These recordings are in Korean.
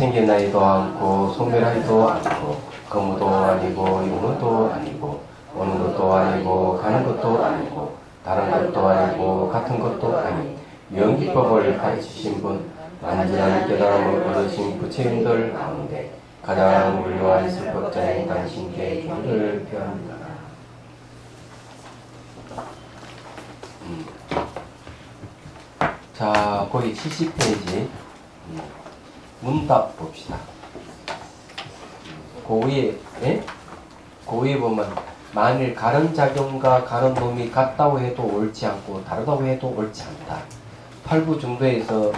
생겨나지도 않고 소멸하지도 않고 거무도 아니고 용무도 아니고 오는 것도 아니고 가는 것도 아니고 다른 것도 아니고 같은 것도 아닌 영기법을 가르치신 분 완전한 깨달음을 얻으신 부처님들 가운데 가장 훌륭한 설법자인 당신께 경을 표합니다. 자, 거기 70페이지 문답 봅시다. 그 위에 보면 만일 가는 작용과 가는 놈이 같다고 해도 옳지 않고 다르다고 해도 옳지 않다. 8부 정도에서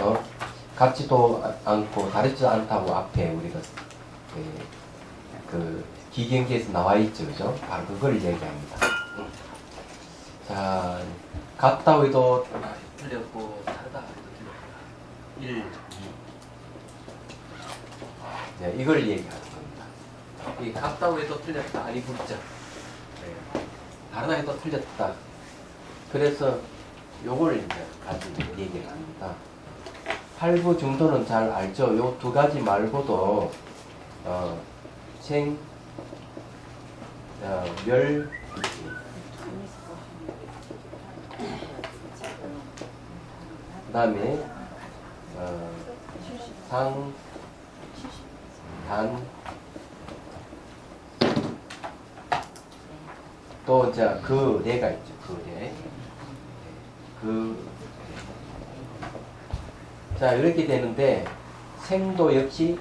같지도 않고 다르지도 않다고 앞에 우리가 그 기경계에서 나와 있죠, 그죠? 바로 그걸 얘기합니다. 자, 같다고 해도 틀렸고 다르다 해도 틀렸다. 1, 2. 네, 이걸 얘기하는 겁니다. 이 같다고 해도 틀렸다. 아니 붙자. 다르다 해도 틀렸다. 그래서 요걸 이제 가지고 얘기를 합니다. 8부 정도는 잘 알죠. 요 두 가지 말고도 생, 멸, 그 다음에 상, 단, 또 이제 그 례가 있죠. 그 례. 자, 이렇게 되는데 생도 역시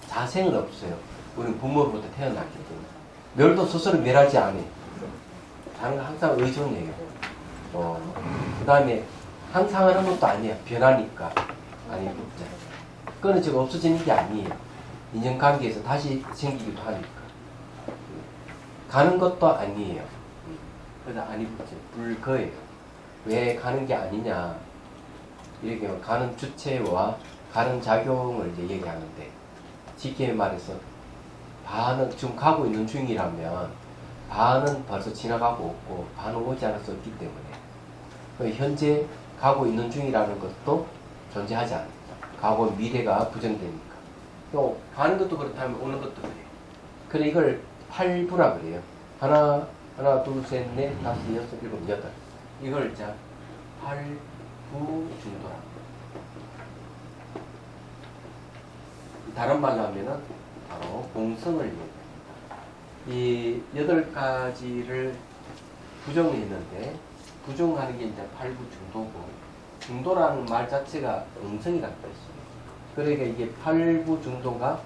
자생은 없어요. 우리는 부모로부터 태어났기 때문에. 멸도 스스로 멸하지 않아요. 항상 의존해요. 그 다음에 항상 하는 것도 아니야. 변하니까. 아니, 없자. 그거는 지금 없어지는 게 아니에요. 인연관계에서 다시 생기기도 하니까. 가는 것도 아니에요. 그래서 아니 붙죠. 불거예요. 왜 가는 게 아니냐. 이렇게 가는 주체와 가는 작용을 이제 얘기하는데, 쉽게 말해서 반은 지금 가고 있는 중이라면 반은 벌써 지나가고 없고 반은 오지 않아서 없기 때문에 현재 가고 있는 중이라는 것도 존재하지 않습니다. 과거 미래가 부정되니까. 또 가는 것도 그렇다면 오는 것도 그래요. 그래 이걸 8부라 그래요. 하나, 둘, 셋, 넷, 다섯, 여섯, 일곱, 여덟. 이걸 자 8부 중도라. 다른 말로 하면은 바로 공성을 얘기합니다. 이 8가지를 부정했는데 부정하는 게 이제 8부 중도고, 중도라는 말 자체가 공성이라는 뜻이에요. 그러니까 이게 8부 중도가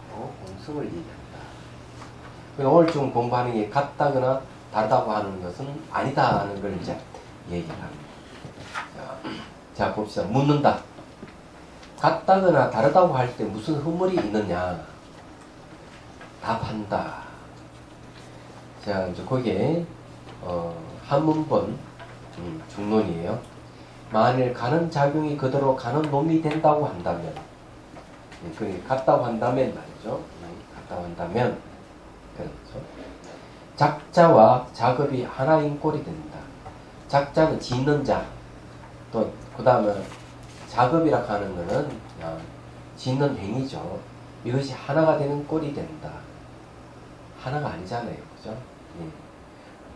바로 공성을 얘기합니다. 오늘 좀 공부하는 게 같다거나 다르다고 하는 것은 아니다 하는 걸 이제 얘기를 합니다. 자, 봅시다. 묻는다. 같다거나 다르다고 할 때 무슨 허물이 있느냐? 답한다. 자, 이제 거기에 한문본 중론이에요. 만일 가는 작용이 그대로 가는 놈이 된다고 한다면, 그게 같다고 한다면 말이죠. 같다고 한다면, 그렇죠. 작자와 작업이 하나인 꼴이 된다. 작자는 짓는 자, 또 그 다음에 작업이라 하는 것은 짓는 행위죠. 이것이 하나가 되는 꼴이 된다. 하나가 아니잖아요, 그죠?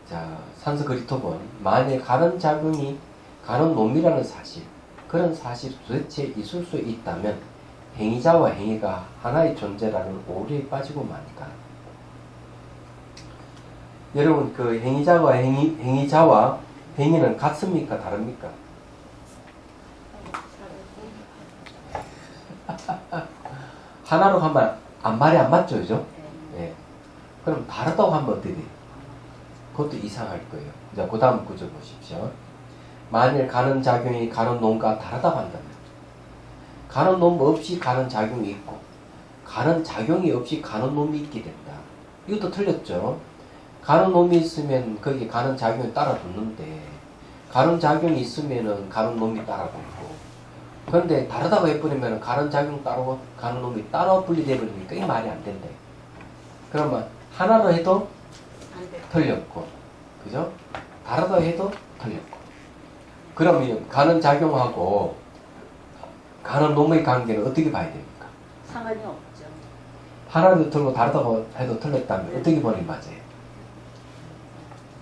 자, 산스크리트본 만일 가는 작용이 가는 놈이라는 사실, 그런 사실이 도대체 있을 수 있다면 행위자와 행위가 하나의 존재라는 오류에 빠지고 마니까. 여러분, 그 행위자와 행위자와 행위는 같습니까? 다릅니까? 하나로 하면 말이 안 맞죠, 그죠? 네. 그럼 다르다고 하면 어떻게 돼요? 그것도 이상할 거예요. 자, 그 다음 구절 보십시오. 만일 가는 작용이 가는 놈과 다르다고 한다면, 가는 놈 없이 가는 작용이 있고 가는 작용이 없이 가는 놈이 있게 된다. 이것도 틀렸죠. 가는 놈이 있으면 거기 가는 작용이 따라 붙는데, 가는 작용이 있으면은 가는 놈이 따라 붙고, 그런데 다르다고 해버리면 가는 작용 따로 가는 놈이 따로 분리되버리니까 이 말이 안 된다. 그러면 하나로 해도 틀렸고, 그죠? 다르다고 해도 틀렸고. 그러면 가는 작용하고 가는 놈의 관계는 어떻게 봐야 됩니까? 상관이 없죠. 하나도 틀고 다르다고 해도 틀렸다면 네. 어떻게 보는 게 맞아요?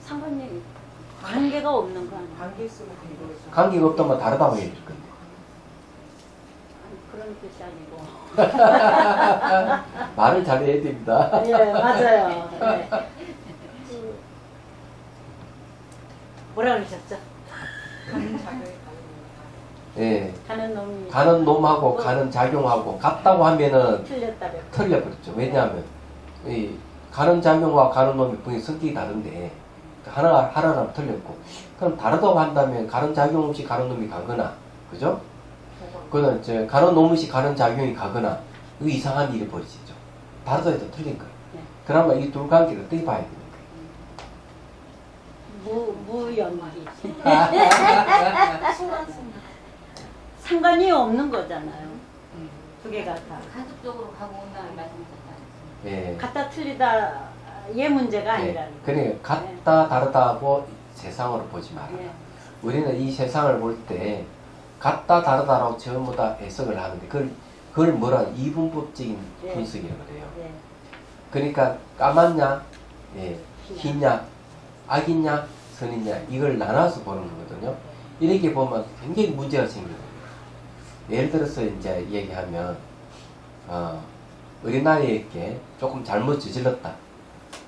상관이 관계가 없는 거 아니에요? 관계 속에 이루어져. 관계가 없다면 다르다고 해야 될 건데. 그런 뜻이 아니고. 말을 잘해야 됩니다. 예, 맞아요. 네. 뭐라 그러셨죠? 가는 작용이 예. 가는 놈이 가는 놈하고 가는 작용하고 같다고 하면은 틀렸다며. 틀려버렸죠. 왜냐하면 이 가는 작용과 가는 놈이 분명히 성격이 다른데 하나는 틀렸고 그럼 다르다고 한다면 가는 작용 없이 가는 놈이 가거나 그죠? 그거는 이제 가는 놈 없이 가는 작용이 가거나 이 이상한 일이 벌어지죠. 다르다 해도 틀린 거예요. 네. 그나마 이 둘 관계를 어떻게 봐야 됩니까? 무연기. 순간순간. 상관이 없는 거잖아요. 두 개가 다. 가족적으로 가고 온다는 말씀이셨잖아요. 예. 같다 틀리다 얘 문제가 예. 아니라는 거. 그러니까 같다 다르다고 세상으로 보지 마라. 예. 우리는 이 세상을 볼 때 같다 다르다라고 전부 다 해석을 하는데 그걸 뭐라 이분법적인 예. 분석이라고 그래요. 예. 그러니까 까맣냐, 예, 희냐, 악이냐, 선이냐 이걸 나눠서 보는 거거든요. 이렇게 보면 굉장히 문제가 생기거든요. 예를 들어서 이제 얘기하면 어린아이에게 조금 잘못 저질렀다.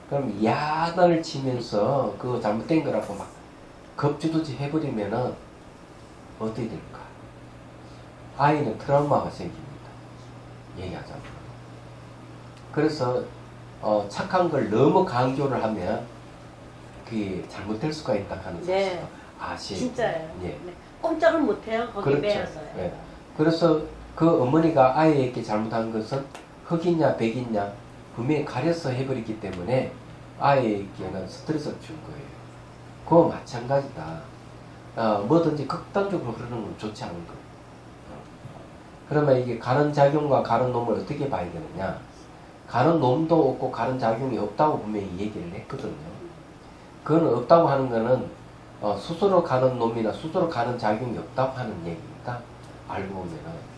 그럼 야단을 치면서 그거 잘못된 거라고 막 겁주듯이 해버리면은 어떻게 될까? 아이는 트라우마가 생깁니다. 얘기하자면. 그래서 착한 걸 너무 강조를 하면 그게 잘못될 수가 있다 하는 네. 사실을 아시죠? 진짜예요. 예. 네. 꼼짝을 못해요. 거기 그렇죠. 매여서요. 예. 그래서 그 어머니가 아이에게 잘못한 것은 흑이냐 백이냐 분명히 가려서 해버렸기 때문에 아이에게는 스트레스를 준 거예요. 그거 마찬가지다. 뭐든지 극단적으로 흐르는 건 좋지 않은 거. 그러면 이게 가는 작용과 가는 놈을 어떻게 봐야 되느냐? 가는 놈도 없고 가는 작용이 없다고 분명히 얘기를 했거든요. 그건 없다고 하는 거는 스스로 가는 놈이나 스스로 가는 작용이 없다고 하는 얘기입니다. 알고 보면은.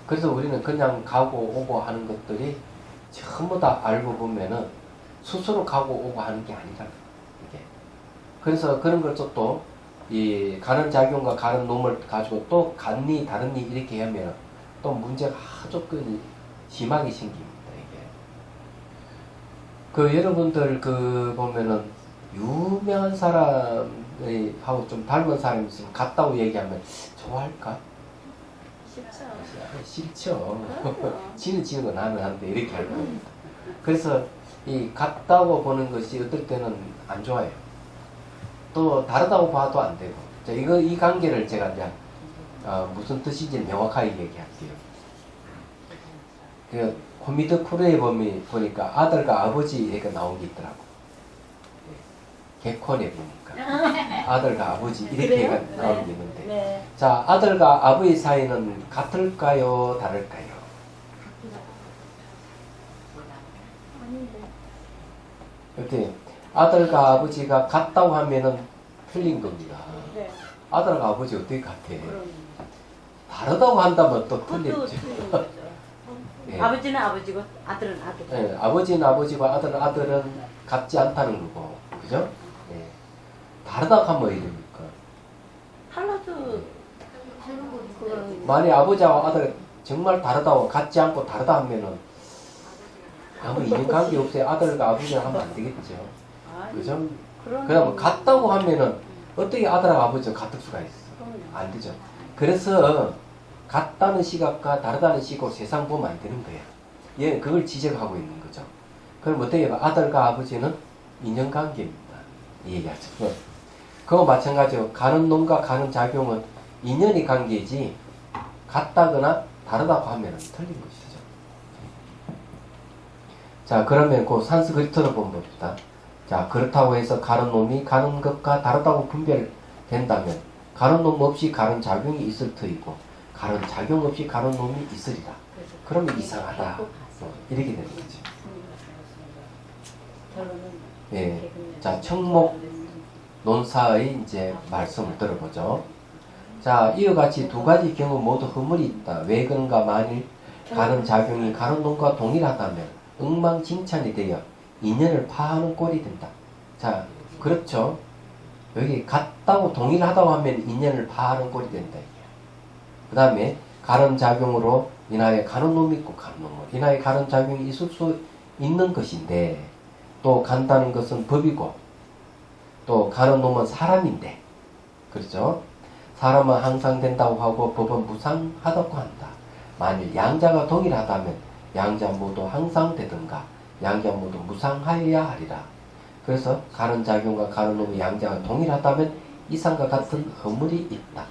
그래서 우리는 그냥 가고 오고 하는 것들이 전부 다 알고 보면은 스스로 가고 오고 하는 게 아니라 이게. 그래서 그런 걸 또 이 가는 작용과 가는 놈을 가지고 또 간니 다른니 이렇게 하면 또 문제가 아주 심하게 생깁니다. 이게. 그 여러분들 그 보면은 유명한 사람이 하고 좀 닮은 사람이 있으면 같다고 얘기하면 좋아할까? 쉽죠. 싫죠. 그럼요. 지는 지는 거 나는 한데 이렇게 할 겁니다. 그래서 이 같다고 보는 것이 어떨 때는 안 좋아요. 또 다르다고 봐도 안 되고. 자, 이 관계를 제가 이제 무슨 뜻인지 명확하게 얘기할게요. 그 코미드 크루에 보니까 아들과 아버지가 나온 게 있더라고. 개콘에 보니까 아들과 아버지 이렇게 그래요? 나오는 게 있는데. 네. 자, 아들과 아버지 사이는 같을까요? 다를까요? 이렇게 아들과 아버지가 같다고 하면은 틀린 겁니다. 네. 아들과 아버지 어떻게 같아? 그럼. 다르다고 한다면 또 그것도 틀렸죠. 틀린 거죠. 예. 아버지는 아버지고 아들은 아들. 예, 아버지는 아버지고 아들은 같지 않다는 거고, 그죠? 예. 다르다고 하면 왜 됩니까? 하나도 다른 거 그런 만약 아버지하고 아들 정말 다르다고 같지 않고 다르다 하면은 아무 인연관계 없어요. 아들과 아버지랑 하면 안 되겠죠. 아니, 그죠? 그런 그러면 같다고 하면은 어떻게 아들하고 아버지가 같을 수가 있어? 그럼요. 안 되죠. 그래서 같다는 시각과 다르다는 시각으로 세상 보면 안 되는 거야. 얘는 그걸 지적하고 있는 거죠. 그럼 어떻게 해요? 아들과 아버지는 인연관계입니다. 이 얘기하죠. 그거 마찬가지로 가는 놈과 가는 작용은 인연이 관계이지 같다거나 다르다고 하면 틀린 것이죠. 자, 그러면 그 산스크리트로 보면 봅시다. 자, 그렇다고 해서 가는 놈이 가는 것과 다르다고 분별된다면 가는 놈 없이 가는 작용이 있을 터이고 가는 작용 없이 가는 놈이 있으리라. 그러면 이상하다. 이렇게 되는 거죠. 결론은 예. 자, 청목 논사의 이제 말씀을 들어보죠. 자, 이와 같이 두 가지 경우 모두 허물이 있다. 왜 그런가? 만일 가는 작용이 가는 놈과 동일하다면 엉망진창이 되어 인연을 파하는 꼴이 된다. 자, 그렇죠. 여기 같다고 동일하다고 하면 인연을 파하는 꼴이 된다. 그 다음에 가는 작용으로 인하여 가는 놈이 있고 가는 놈을 인하여 가는 작용이 있을 수 있는 것인데, 또 간다는 것은 법이고 또 가는 놈은 사람인데, 그렇죠? 사람은 항상 된다고 하고 법은 무상하다고 한다. 만일 양자가 동일하다면 양자 모두 항상 되든가 양자 모두 무상하여야 하리라. 그래서 가는 작용과 가는 놈의 양자가 동일하다면 이상과 같은 허물이 있다.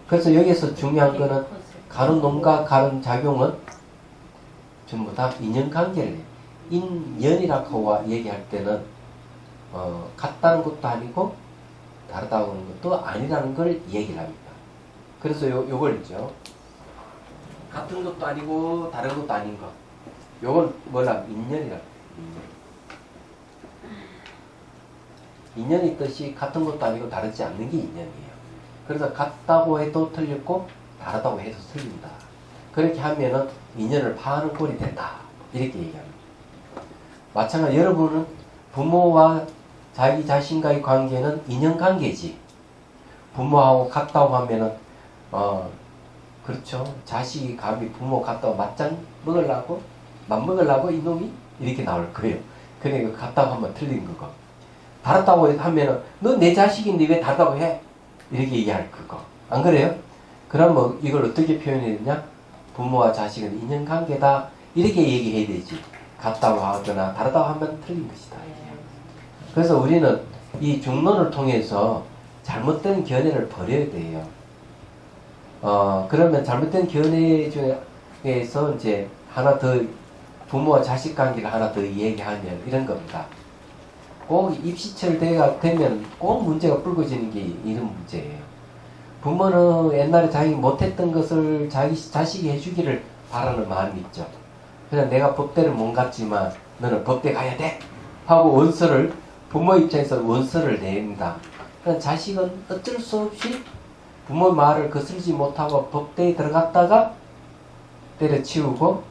그래서 여기서 중요한 거는 가는 놈과 가는 작용은 전부 다 인연관계를 인연이라고 얘기할 때는 같다는 것도 아니고 다르다고 하는 것도 아니라는 걸 얘기를 합니다. 그래서 요걸 있죠. 같은 것도 아니고 다른 것도 아닌 것. 요건 뭐라? 인연이라. 인연이 뜻이 같은 것도 아니고 다르지 않는 게 인연이에요. 그래서 같다고 해도 틀렸고 다르다고 해도 틀린다. 그렇게 하면은 인연을 파하는 꼴이 된다. 이렇게 얘기합니다. 마찬가지로 여러분은 부모와 자기 자신과의 관계는 인연관계지. 부모하고 같다고 하면은 그렇죠. 자식이 감히 부모 같다고 맞짱 먹으려고 맘먹으려고 이놈이 이렇게 나올 거예요. 그러니까 같다고 하면 틀린 거고, 다르다고 하면은 너 내 자식인데 왜 다르다고 해? 이렇게 얘기할 거고. 안 그래요? 그러면 이걸 어떻게 표현해야 되냐? 부모와 자식은 인연관계다. 이렇게 얘기해야 되지. 같다고 하거나 다르다고 하면 틀린 것이다. 그래서 우리는 이 중론을 통해서 잘못된 견해를 버려야 돼요. 그러면 잘못된 견해 중에서 이제 하나 더 부모와 자식 관계를 하나 더 얘기하면 이런 겁니다. 꼭 입시철 때가 되면 꼭 문제가 불거지는 게 이런 문제예요. 부모는 옛날에 자기 못했던 것을 자기 자식이 해주기를 바라는 마음이 있죠. 그냥 내가 법대로 못 갔지만 너는 법대 가야 돼 하고 원서를, 부모 입장에서 원서를 냅니다. 그냥 자식은 어쩔 수 없이 부모 말을 거슬지 못하고 법대에 들어갔다가 때려치우고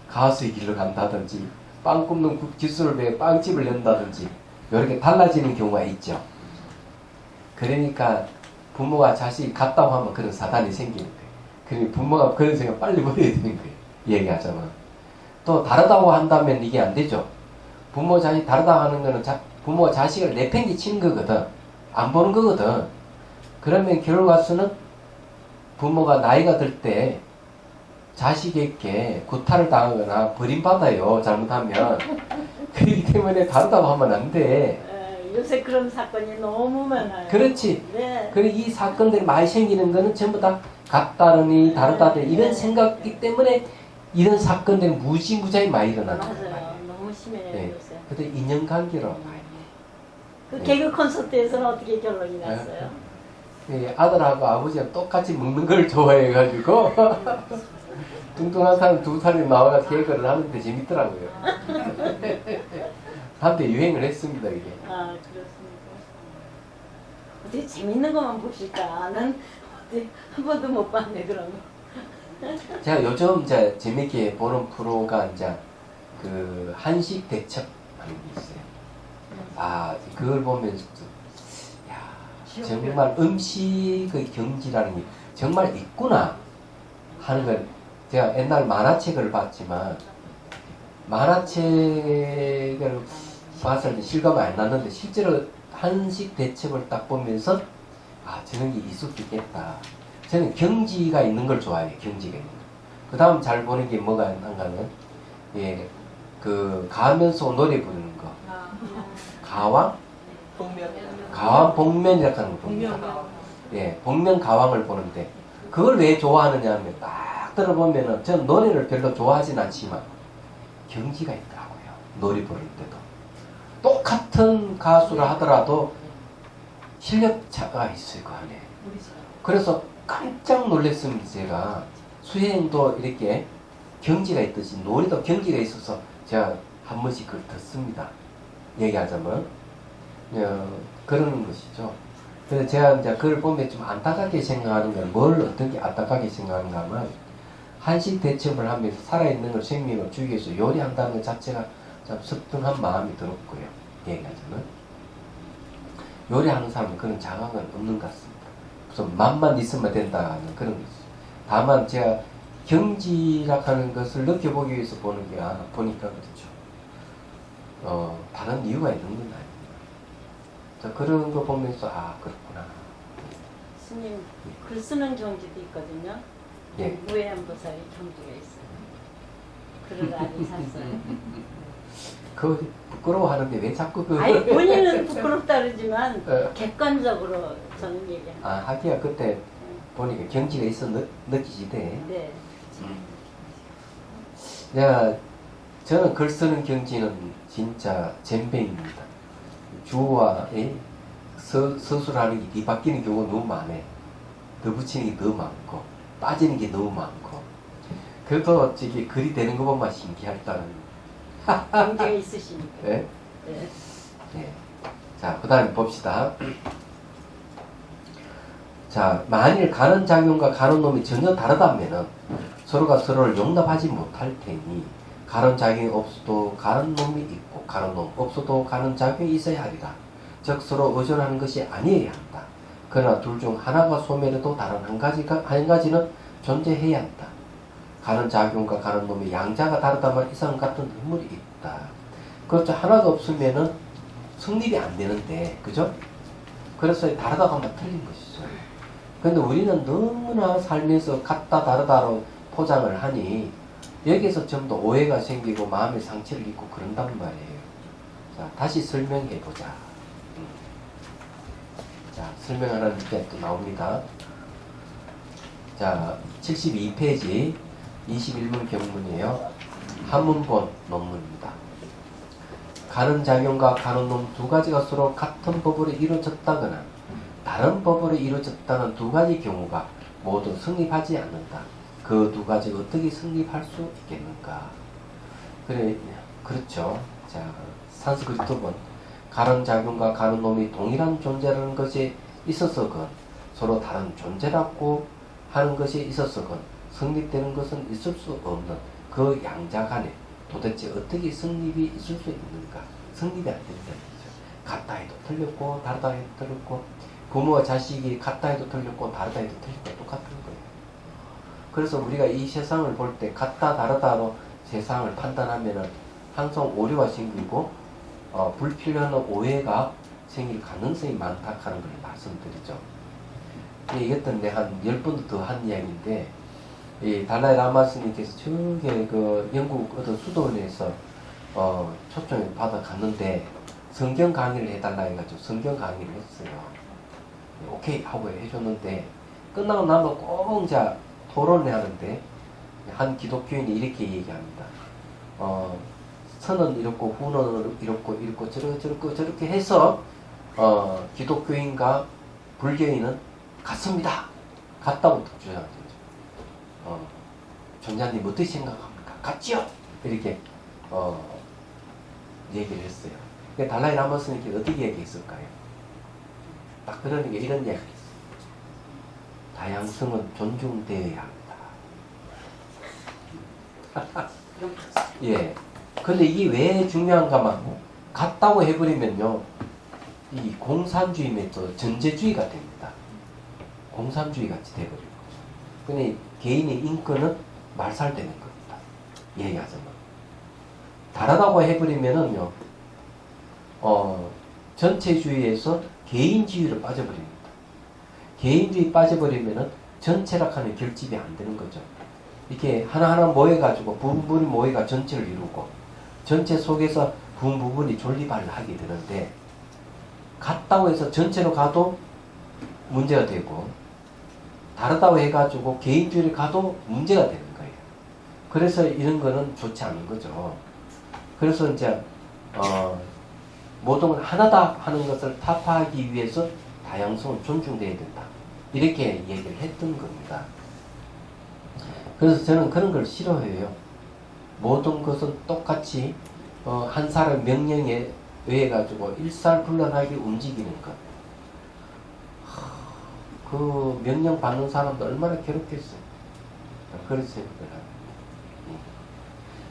가수의 길로 간다든지 빵 굽는 기술을 배워 빵집을 낸다든지 이렇게 달라지는 경우가 있죠. 그러니까 부모가 자식이 같다고 하면 그런 사단이 생기는 거예요. 그러니까 부모가 그런 생각 빨리 버려야 되는 거예요. 얘기하자면. 또 다르다고 한다면 이게 안 되죠. 부모 자식 다르다고 하는 거는 부모가 자식을 내팽개치는 거거든. 안 보는 거거든. 그러면 결과수는 부모가 나이가 들 때 자식에게 구타를 당하거나 버림받아요. 잘못하면. 그렇기 때문에 다르다고 하면 안 돼. 요새 그런 사건이 너무 많아요. 그렇지. 네. 그리고 이 사건들이 많이 생기는 거는 전부 다 같다느니 다르다느니 이런 생각이기 때문에 이런 사건들이 무지무지하게 많이 일어나는 거예요. 맞아요. 너무 심해요. 네. 요새. 근데 인연관계로 봐요. 그 네. 개그 콘서트에서는 어떻게 결론이 났어요? 네, 아들하고 아버지가 똑같이 먹는 걸 좋아해가지고 뚱뚱한 사람 두 사람이 나와서 개그를 하는데 재밌더라고요. 한때 유행을 했습니다, 이게. 아, 그렇습니까? 어떻게 재밌는 것만 보실까? 나는 어떻게 한 번도 못 봤네, 그런 거. 제가 요즘 이제 재밌게 보는 프로가 이제 그 한식 대첩 하는 게 있어요. 아, 그걸 보면서 야, 정말 음식의 경지라는 게 정말 있구나 하는 걸 제가 옛날 만화책을 봤지만 만화책을 봐서 실감이 안 났는데 실제로 한식 대첩을 딱 보면서 아, 저런 게 있을 수 있겠다. 저는 경지가 있는 걸 좋아해요. 경지가 있는 거. 그 다음 잘 보는 게 뭐가 한가는 예, 그 가면서 노래 부르는 거. 가왕? 가왕 복면이라고 하는 거 봅니다. 예, 복면 가왕을 보는데 그걸 왜 좋아하느냐 하면 딱 들어보면은 전 노래를 별로 좋아하진 않지만 경지가 있더라고요. 노래 부를 때도. 똑같은 가수를 하더라도 실력 차가 있어요, 그 안에. 그래서 깜짝 놀랐습니다, 제가. 수행도 이렇게 경지가 있듯이 노래도 경지가 있어서 제가 한 번씩 그걸 듣습니다. 얘기하자면. 그러는 것이죠. 그래서 제가 이제 그걸 보면 좀 안타깝게 생각하는 건 뭘 어떻게 안타깝게 생각하는가 하면 한식 대첩을 하면서 살아있는 걸 생명을 주기 위해서 요리한다는 것 자체가 참 습등한 마음이 들었고요. 얘기하자면 요리하는 사람은 그런 자각은 없는 것 같습니다. 무슨 맛만 있으면 된다는 그런 거 있어요. 다만 제가 경지락하는 것을 느껴보기 위해서 보는 게 보니까 그렇죠. 다른 이유가 있는 건 아닙니다. 그런 거 보면서 그렇구나. 스님 글 쓰는 경지도 있거든요. 예. 무해한보살의 경지가 있어요. 글을 많이 샀어요. 그 부끄러워하는데 왜 자꾸 아니 본인은 부끄럽다 그러지만 객관적으로 저는 얘기합니다. 하기야 그때 보니까 경지가 있어 느끼시대. 네. 저는 글 쓰는 경지는 진짜 젬병입니다. 주어와 서술하는 게 뒤바뀌는 경우가 너무 많네. 더 붙이는 게 너무 많고 빠지는 게 너무 많고 그래도 저기 글이 되는 거 보면 신기하다는 경지가 있으시니까. 네? 네. 네. 자, 그 다음에 봅시다. 자, 만일 가는 작용과 가는 놈이 전혀 다르다면은 서로가 서로를 용납하지 못할 테니 가는 작용이 없어도 가는 놈이 있고 가는 놈 없어도 가는 작용이 있어야 하리라. 즉 서로 의존하는 것이 아니어야 한다. 그러나 둘 중 하나가 소멸해도 다른 한 가지는 존재해야 한다. 가는 작용과 가는 놈의 양자가 다르다면 이상 같은 흐물이 있다. 그렇죠. 하나가 없으면은 성립이 안 되는데, 그죠? 그래서 다르다고 하면 틀린 것이죠. 근데 우리는 너무나 살면서 같다 다르다로 포장을 하니 여기서 전부 오해가 생기고 마음의 상처를 입고 그런단 말이에요. 자, 다시 설명해 보자. 자, 설명하는 게 또 나옵니다. 자, 72페이지 21문 경문이에요. 한문본 논문입니다. 가는 작용과 가는 놈 두 가지가 서로 같은 법으로 이루어졌다거나 다른 법으로 이루어졌다는 두 가지 경우가 모두 성립하지 않는다. 그 두 가지가 어떻게 성립할 수 있겠는가? 그렇죠. 자, 산스크리트본 가는 작용과 가는 놈이 동일한 존재라는 것이 있어서건 서로 다른 존재라고 하는 것이 있어서건 성립되는 것은 있을 수 없는 그 양자 간에 도대체 어떻게 성립이 있을 수 있는가? 성립이 안 된다는 거죠. 같다 해도 틀렸고 다르다 해도 틀렸고 부모와 자식이 같다 해도 틀렸고 다르다 해도 틀렸고 똑같은 거예요. 그래서 우리가 이 세상을 볼 때 같다 다르다로 세상을 판단하면은 항상 오류가 생기고 불필요한 오해가 생길 가능성이 많다 하는 걸 말씀드리죠. 이것도 한 10번도 더 한 이야기인데 이 달라이 라마 스님께서 저게 그 영국 어떤 수도원에서 초청을 받아 갔는데 성경 강의를 해달라 해가지고 성경 강의를 했어요. 오케이 하고 해줬는데 끝나고 나면 꼭 이제 토론을 하는데 한 기독교인이 이렇게 얘기합니다. 선은 이렇고 후는 이렇고 저렇게 해서 기독교인과 불교인은 같습니다. 같다고 주장하죠. 존자님 어떻게 생각합니까? 같지요? 이렇게 얘기를 했어요. 달라이 라마 스님께 어떻게 얘기했을까요? 딱 그러니까 이런 이야기를 했어요. 다양성은 존중되어야 합니다. 예. 근데 이게 왜 중요한가만 같다고 해버리면요, 이 공산주의 또 전제주의가 됩니다. 공산주의 같이 돼버리는 거죠. 근데 개인의 인권은 말살되는 겁니다. 얘기하자면 다르다고 해버리면은요, 전체주의에서 개인주의로 빠져버립니다. 개인주의 빠져버리면은 전체락하는 결집이 안 되는 거죠. 이렇게 하나하나 모여가지고 부분이 모여가 전체를 이루고 전체 속에서 부분이 존립을 하게 되는데 같다고 해서 전체로 가도 문제가 되고 다르다고 해가지고 개인주의를 가도 문제가 되는 거예요. 그래서 이런 거는 좋지 않은 거죠. 그래서 이제 모든 건 하나다 하는 것을 타파하기 위해서 다양성은 존중돼야 된다. 이렇게 얘기를 했던 겁니다. 그래서 저는 그런 걸 싫어해요. 모든 것은 똑같이 한 사람 명령에 의해 가지고 일사불란하게 움직이는 것. 그 명령 받는 사람도 얼마나 괴롭겠어요. 그런 생각을 합니다.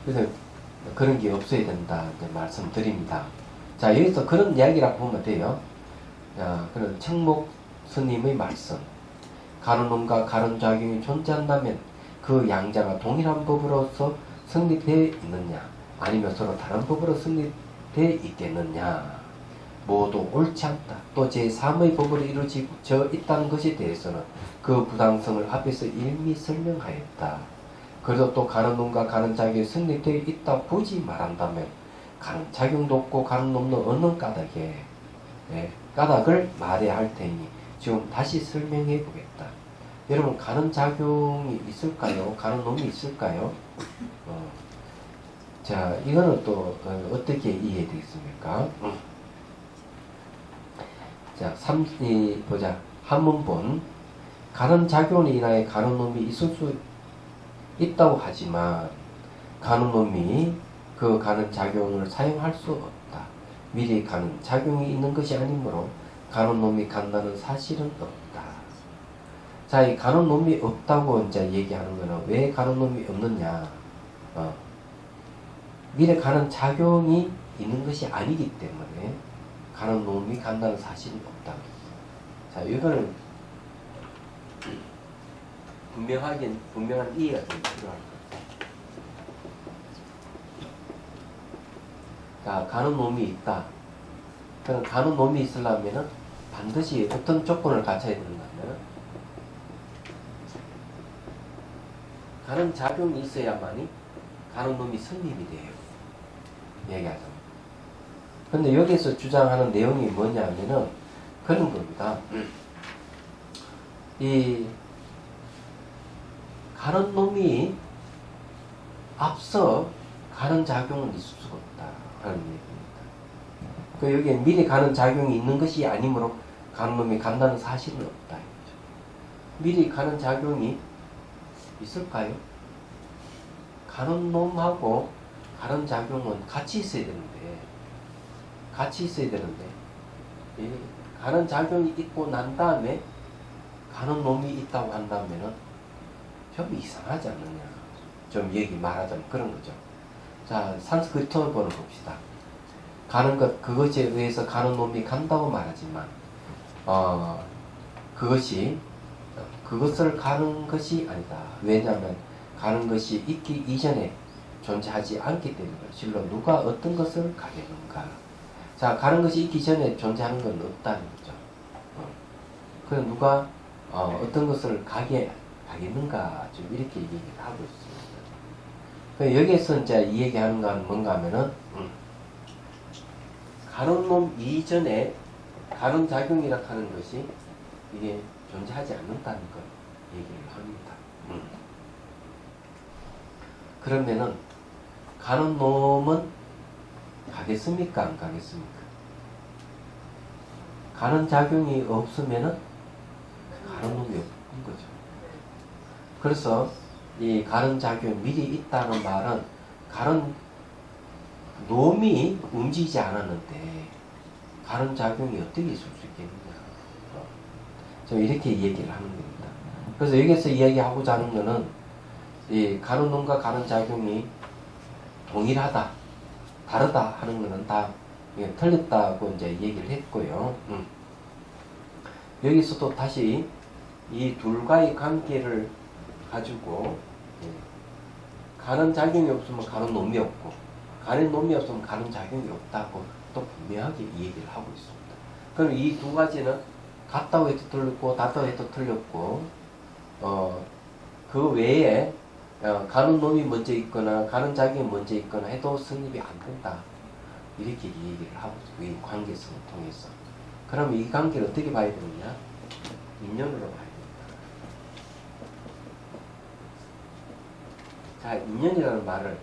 그래서 그런 게 없어야 된다 이제 말씀드립니다. 자, 여기서 그런 이야기라고 보면 돼요. 자, 그런 청목 스님의 말씀. 가는놈과 가는작용이 존재한다면 그 양자가 동일한 법으로서 성립되어 있느냐, 아니면 서로 다른 법으로 성립되어 있겠느냐, 모두 옳지 않다. 또 제3의 법으로 이루어져 있다는 것에 대해서는 그 부당성을 앞에서 이미 설명하였다. 그래도 또 가는 놈과 가는 작용이 성립되어 있다 굳이 말한다면 가는 작용도 없고 가는 놈은 어느 까닭에 까닭을 말해야 할 테니 지금 다시 설명해 보겠다. 여러분, 가는 작용이 있을까요? 가는 놈이 있을까요? 자, 이거는 또 어떻게 이해되겠습니까? 자, 보자. 한문본. 가는 작용으로 인하여 가는 놈이 있을 수 있다고 하지만 가는 놈이 그 가는 작용을 사용할 수 없다. 미리 가는 작용이 있는 것이 아니므로 가는 놈이 간다는 사실은 없다. 자, 이 가는 놈이 없다고 이제 얘기하는 거는 왜 가는 놈이 없느냐? 미래 가는 작용이 있는 것이 아니기 때문에 가는 놈이 간다는 사실은 없다. 자, 이거는 분명한 이해가 좀 필요할 거예요. 자, 가는 놈이 있다. 그럼 가는 놈이 있으려면 반드시 어떤 조건을 갖춰야 된다면 가는 작용이 있어야만이 가는 놈이 성립이 돼요. 얘기하자면. 근데 여기서 주장하는 내용이 뭐냐면은 그런 겁니다. 이 가는 놈이 앞서 가는 작용은 있을 수가 없다 하는 얘기입니다. 그 여기에 미리 가는 작용이 있는 것이 아니므로 가는 놈이 간다는 사실은 없다. 미리 가는 작용이 있을까요? 가는 놈하고 가는 작용은 같이 있어야 되는데 가는 작용이 있고 난 다음에 가는 놈이 있다고 한다면은 좀 이상하지 않느냐. 좀 얘기 말하자면 그런 거죠. 자, 산스크리트어를 봅시다. 가는 것, 그것에 의해서 가는 놈이 간다고 말하지만 그것을 가는 것이 아니다. 왜냐하면 가는 것이 있기 이전에 존재하지 않기 때문에 실로 누가 어떤 것을 가겠는가. 자, 가는 것이 있기 전에 존재하는 건 없다는 거죠. 그럼 누가 어떤 것을 가겠는가 좀 이렇게 얘기를 하고 있습니다. 여기에서 이제 이 얘기하는 건 뭔가 하면은 가는 놈 이전에 가는 작용이라 하는 것이 이게 존재하지 않는다는 걸 얘기를 합니다. 그러면은 가는 놈은 가겠습니까? 안 가겠습니까? 가는 작용이 없으면은 가는 놈이 없는 거죠. 그래서 이 가는 작용이 미리 있다는 말은 가는 놈이 움직이지 않았는데 가는 작용이 어떻게 있을 수 있겠느냐. 좀 이렇게 얘기를 하는 겁니다. 그래서 여기서 이야기하고자 하는 것은 이 가는 놈과 가는 작용이 동일하다, 다르다 하는 것은 다 틀렸다고 이제 얘기를 했고요. 여기서 또 다시 이 둘과의 관계를 가지고 가는 작용이 없으면 가는 놈이 없고 가는 놈이 없으면 가는 작용이 없다고 또 분명하게 얘기를 하고 있습니다. 그럼 이 두 가지는 같다고 해도 틀렸고 다르다고 해도 틀렸고 그 외에 가는 놈이 먼저 있거나 가는 작용이 먼저 있거나 해도 성립이 안 된다. 이렇게 얘기를 하고 있어요. 이 관계성을 통해서. 그럼 이 관계를 어떻게 봐야 되느냐? 인연으로 봐야 됩니다. 자, 인연이라는 말을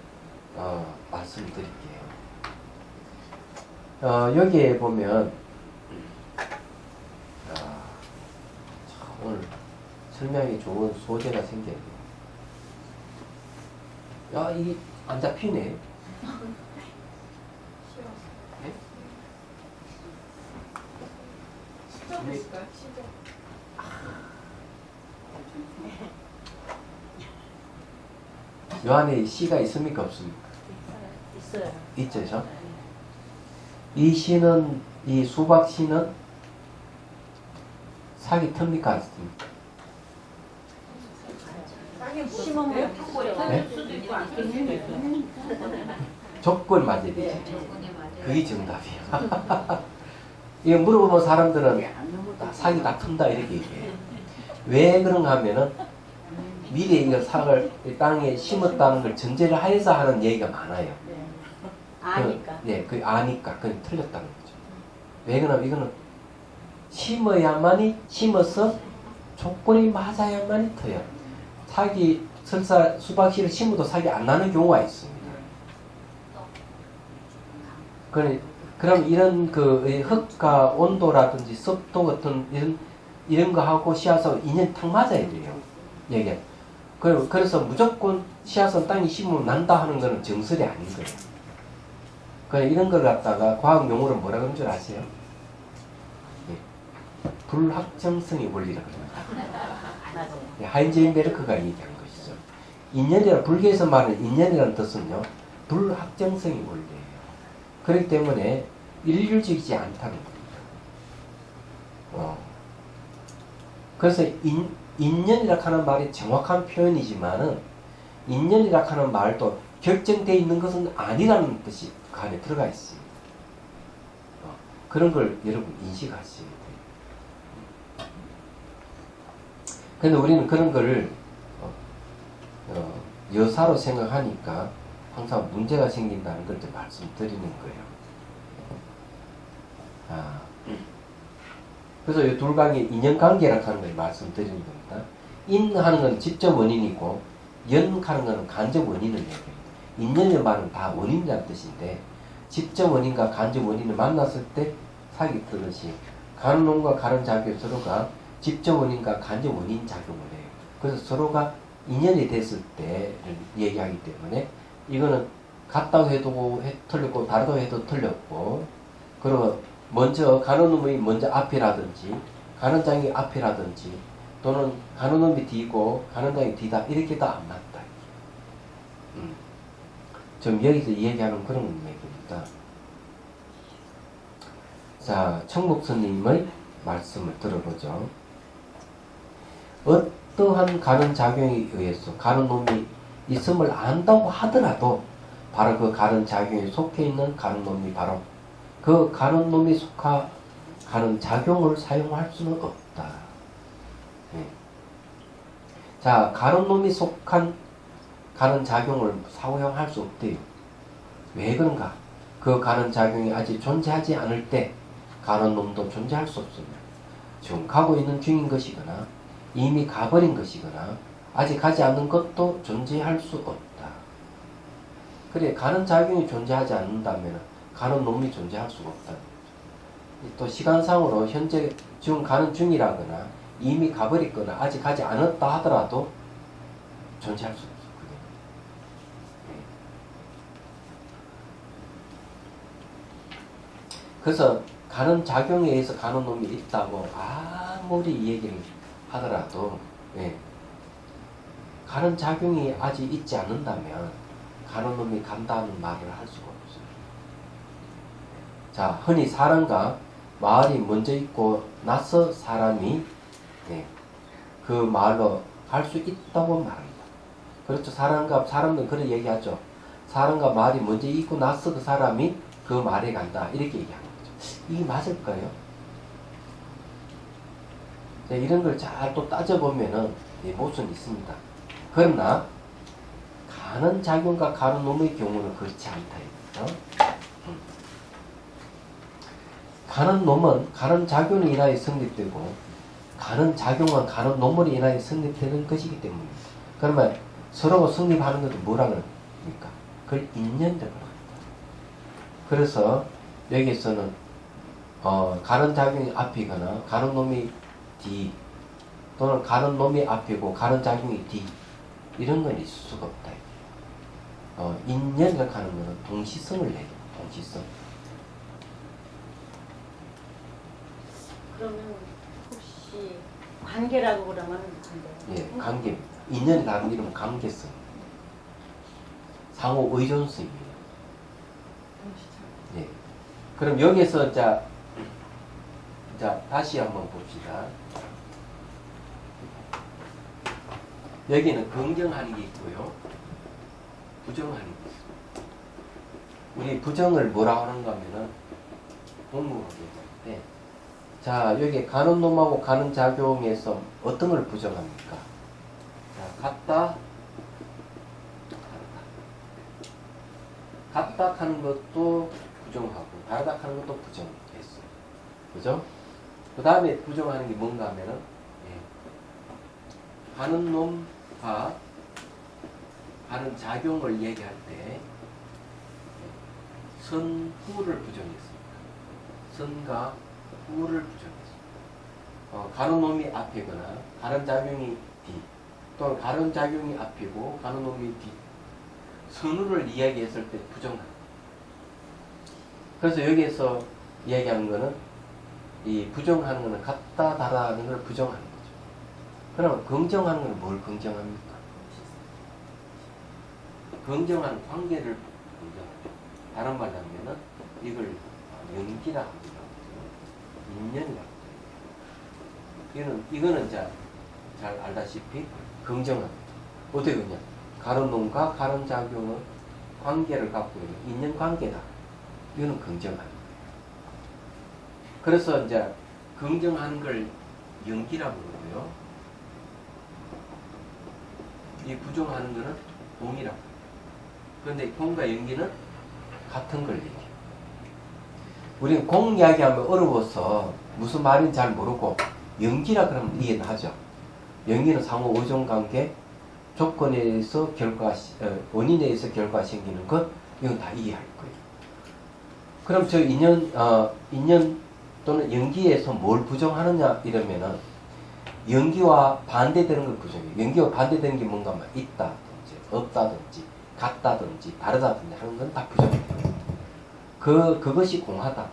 말씀드릴게요. 여기에 보면 오늘 설명이 좋은 소재가 생겨야 돼요. 야, 이게 안 잡히네. 네? 시작 있을까요? 시작. 요 안에 시가 있습니까 없습니까? 있어요. 있죠, 죠? 이 시는 이 수박 시는 사기 틉니까 안 씁니까? 심으면 네? 수도 있고 안 쓸 수도 있고. 조건 맞아야 되지. 조건이 맞아요. 그게 정답이야. 이거 물어보면 사람들은 사기 다 튼다 이렇게 얘기해요. 왜 그런가 하면은 미래에 이거 사을 이 땅에 심었다는 걸 전제를 하여서 하는 얘기가 많아요. 아니까. 그 아니까 그건 틀렸다는 거죠. 왜 그러냐면 이거는 심어서 조건이 맞아야만이 터요. 사기 설사 수박씨를 심어도 사기 안 나는 경우가 있습니다. 그럼 이런 그 흙과 온도라든지 습도 같은 이런 거하고 씨앗하고 인연이 탁 맞아야 돼요. 얘기. 그래서 무조건 씨앗은 땅에 심으면 난다 하는 거는 정설이 아닌 거예요. 그냥 이런 걸 갖다가 과학 용어로 뭐라 그런 줄 아세요? 예. 불확정성의 원리라 그럽니다. 맞아요. 예, 하인제인베르크가 얘기한 것이죠. 인연이라 불교에서 말하는 인연이라는 뜻은요, 불확정성의 원리예요. 그렇기 때문에 일률적이지 않다는 겁니다. 그래서 인연이라 하는 말이 정확한 표현이지만은 인연이라 하는 말도 결정되어 있는 것은 아니라는 뜻이 그 안에 들어가 있습니다. 그런 걸 여러분 인식하셔야 돼요. 근데 우리는 그런 거를 여사로 생각하니까 항상 문제가 생긴다는 걸 좀 말씀드리는 거예요. 그래서 이 둘간의 인연관계라고 하는 걸 말씀드리는 겁니다. 인하는 건 직접 원인이고 연하는 것은 간접 원인을 얘기합니다. 인연의 말은 다 원인이라는 뜻인데 직접 원인과 간접 원인을 만났을 때 사기 뜨듯이 가는 놈과 가는 작용 서로가 직접 원인과 간접 원인 작용을 해요. 그래서 서로가 인연이 됐을 때를 얘기하기 때문에 이거는 같다고 해도 틀렸고 다르다고 해도 틀렸고, 그리고 먼저 가는 놈이 먼저 앞이라든지 가는 장이 앞이라든지 또는 가는 놈이 뒤고 가는 장이 뒤다 이렇게 다 안 맞다. 좀 여기서 얘기하는 그런 얘기입니다. 자, 청목스님의 말씀을 들어보죠. 어떠한 가는 작용에 의해서 가는 놈이 있음을 안다고 하더라도 바로 그 가는 작용에 속해 있는 가는 놈이 바로 그 가는 놈이 가는 작용을 사용할 수는 없다. 네. 자, 가는 놈이 속한 가는 작용을 사용할 수 없대요. 왜 그런가? 그 가는 작용이 아직 존재하지 않을 때 가는 놈도 존재할 수 없습니다. 지금 가고 있는 중인 것이거나 이미 가버린 것이거나 아직 가지 않는 것도 존재할 수 없다. 그래, 가는 작용이 존재하지 않는다면 가는 놈이 존재할 수가 없다. 또 시간상으로 현재 지금 가는 중이라거나 이미 가버렸거나 아직 가지 않았다 하더라도 존재할 수 없어. 그래서 가는 작용에 의해서 가는 놈이 있다고 아무리 이 얘기를 하더라도 가는 작용이 아직 있지 않는다면 가는 놈이 간다는 말을 할 수가 없어요. 자, 흔히 사람과 마을이 먼저 있고 나서 사람이 그 마을로 갈 수 있다고 말합니다. 그렇죠. 사람들은 그런 얘기하죠. 사람과 마을이 먼저 있고 나서 그 사람이 그 마을에 간다 이렇게 얘기하는 거죠. 이게 맞을까요? 이런 걸 잘 또 따져보면은 모순이 있습니다. 그러나 가는 작용과 가는 놈의 경우는 그렇지 않다. 가는 놈은 가는 작용에 인하여 성립되고 가는 작용은 가는 놈으로 인하여 성립되는 것이기 때문입니다. 그러면 서로가 성립하는 것도 뭐라 그럽니까? 그걸 인연이라고 합니다. 그래서 여기에서는 가는 작용이 앞이거나 가는 놈이 뒤 또는 가는 놈이 앞이고 가는 작용이 뒤 이런 건 있을 수가 없다. 인연이라고 하는 것은 동시성을 내요. 동시성. 그러면 혹시 관계라고 그러면 안 돼요. 예, 관계입니다. 인연이 다른 이름은 관계성. 상호 의존성이에요. 예. 그럼 여기서 자 다시 한번 봅시다. 여기는 긍정하는 게 있고요. 부정하는 게 있어요. 우리 부정을 뭐라고 하는가 하면은 공무로 얘기할 때, 자, 여기 가는 놈하고 가는 작용에서 어떤 걸 부정합니까? 자, 같다, 다르다. 같다 하는 것도 부정하고, 다르다 하는 것도 부정했어요. 그죠? 그 다음에 부정하는 게 뭔가 하면은, 예. 가는 놈과 가는 작용을 얘기할 때, 선후를 부정했습니다. 선과 후를 부정했습니다. 가는 놈이 앞이거나 가는 작용이 뒤, 또는 가는 작용이 앞이고 가는 놈이 뒤, 선후를 이야기했을 때 부정합니다. 그래서 여기에서 이야기하는 거는 이 부정하는 거는 같다 다르다는 걸 부정하는 거죠. 그러면 긍정하는 건 뭘 긍정합니까? 긍정하는 관계를 긍정하죠. 다른 말로 하면은 이걸 연기라 합니다. 인연이라고 합니다. 이거는 잘 알다시피 긍정합니다. 어떻게 그러냐? 가는 놈과 가는 작용은 관계를 갖고 있는 인연관계다. 이거는 긍정합니다. 그래서 이제 긍정하는 걸 연기라고 그러고요. 이 부정하는 거는 공이라고 합니다. 그런데 공과 연기는 같은 걸 얘기해요. 우리는 공 이야기하면 어려워서 무슨 말인지 잘 모르고 연기라 그러면 이해는 하죠. 연기는 상호 의존관계, 조건에 의해서 원인에 의해서 결과가 생기는 것, 이건 다 이해할 거예요. 그럼 저 인연 또는 연기에서 뭘 부정하느냐 이러면은 연기와 반대되는 걸 부정해요. 연기와 반대되는 게 뭔가 막 있다든지 없다든지 같다든지 다르다든지 하는 건 다 부정해요. 그것이 공하다.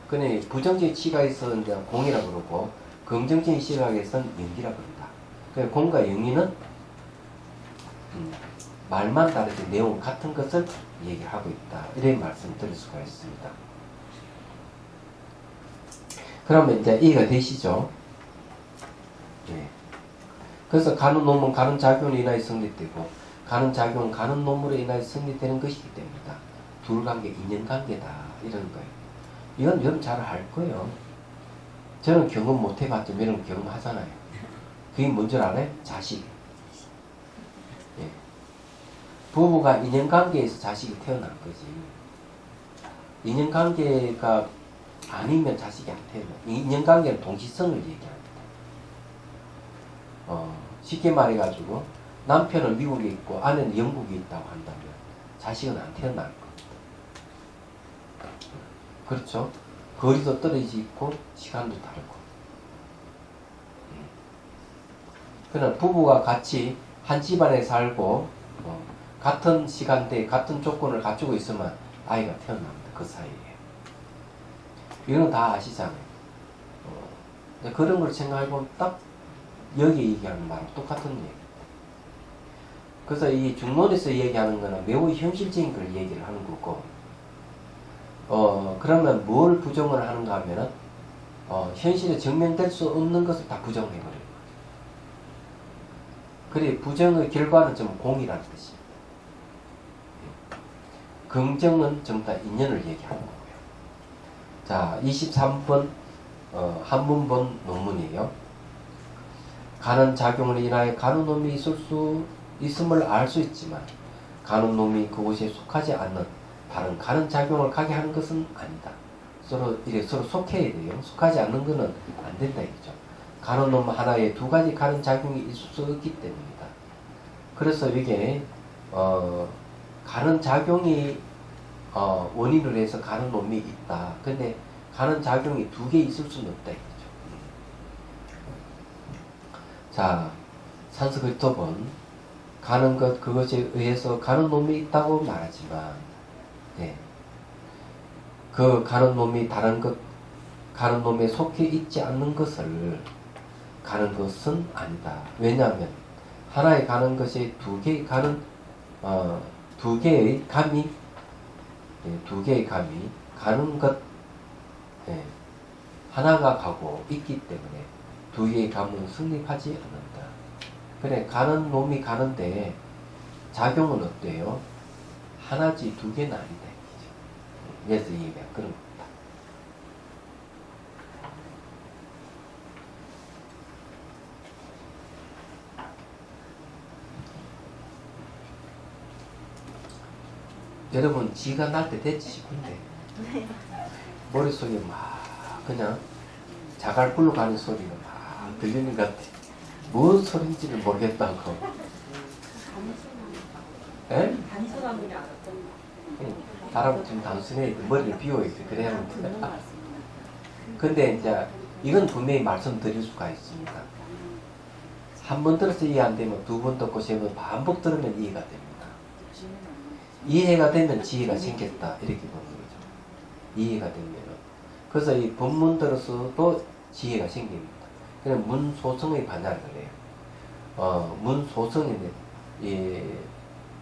그네 부정적인 시각에서는 이제 공이라고 그러고 긍정적인 시각에서는 연기라고 그런다. 그래서 공과 연기는 말만 다르지 내용 같은 것을 얘기하고 있다. 이런 말씀 드릴 수가 있습니다. 그러면 이제 이해가 되시죠? 네. 그래서 가는 놈은 가는 작용으로 인하여 성립되고 가는 작용은 가는 놈으로 인하여 성립되는 것이기 때문이다. 둘관계, 인연관계다. 이런 거예요. 이건 여러분 잘 알 거예요. 저는 경험 못 해봤지만 여러분 경험하잖아요. 그게 뭔지 알아요? 자식. 예. 부부가 인연관계에서 자식이 태어난 거지. 인연관계가 아니면 자식이 안 태어나. 인연관계는 동시성을 얘기합니다. 쉽게 말해가지고 남편은 미국에 있고 아내는 영국에 있다고 한다면 자식은 안 태어날 겁니다. 그렇죠? 거리도 떨어져 있고 시간도 다르고. 그러나 부부가 같이 한 집안에 살고 같은 시간대에 같은 조건을 갖추고 있으면 아이가 태어납니다. 그 사이에. 이건 다 아시잖아요. 그런 걸 생각해보면 딱 여기 얘기하는 말은 똑같은 얘기. 그래서 이 중론에서 얘기하는 거는 매우 현실적인 걸 얘기를 하는 거고, 그러면 뭘 부정을 하는가 하면은, 현실에 증명될 수 없는 것을 다 부정해버리는 거죠. 그래, 부정의 결과는 좀 공이라는 뜻이에요. 긍정은 전부 다 인연을 얘기하는 거고요. 자, 23번, 한문본 논문이에요. 가는 작용을 인하여 가는 놈이 있을 수 있음을 알 수 있지만 가는 놈이 그곳에 속하지 않는 다른 가는 작용을 가게 하는 것은 아니다. 서로 속해야 돼요. 속하지 않는 것은 안 된다 이거죠. 가는 놈 하나에 두 가지 가는 작용이 있을 수 없기 때문이다. 그래서 이게 가는 작용이 원인으로 해서 가는 놈이 있다. 근데 가는 작용이 두 개 있을 수는 없다 이거죠. 자, 산스크리트어본 가는 것 그것에 의해서 가는 놈이 있다고 말하지만, 네. 그 가는 놈이 다른 것 가는 놈에 속해 있지 않는 것을 가는 것은 아니다. 왜냐하면 하나에 가는 것이 두 개의 가는 두 개의 감이 두 개의 감이 가는 것 하나가 가고 있기 때문에 두 개의 감은 성립하지 않는다. 그래 가는 놈이 가는데 작용은 어때요? 하나지 두 개는 아니다. 그래서 이게 그런 겁니다. 여러분 지가 날 때 됐지 싶은데 머릿속에 막 그냥 자갈 굴러가는 소리가 막 들리는 것 같아. 무슨 소리인지를 모르겠다고. 에? 단순함이 알았던 사람 좀 단순해. 머리를 비워야 돼. 그래야 합니다. 근데 이제 이건 분명히 말씀드릴 수가 있습니다. 한 번 들어서 이해 안 되면 두 번 듣고 세 번 반복 들으면 이해가 됩니다. 이해가 되면 지혜가 생겼다. 이렇게 보는 거죠. 이해가 되면은. 그래서 이 본문 들어서도 지혜가 생깁니다. 그냥 문소성의 반야를 해요. 문소성인데, 이,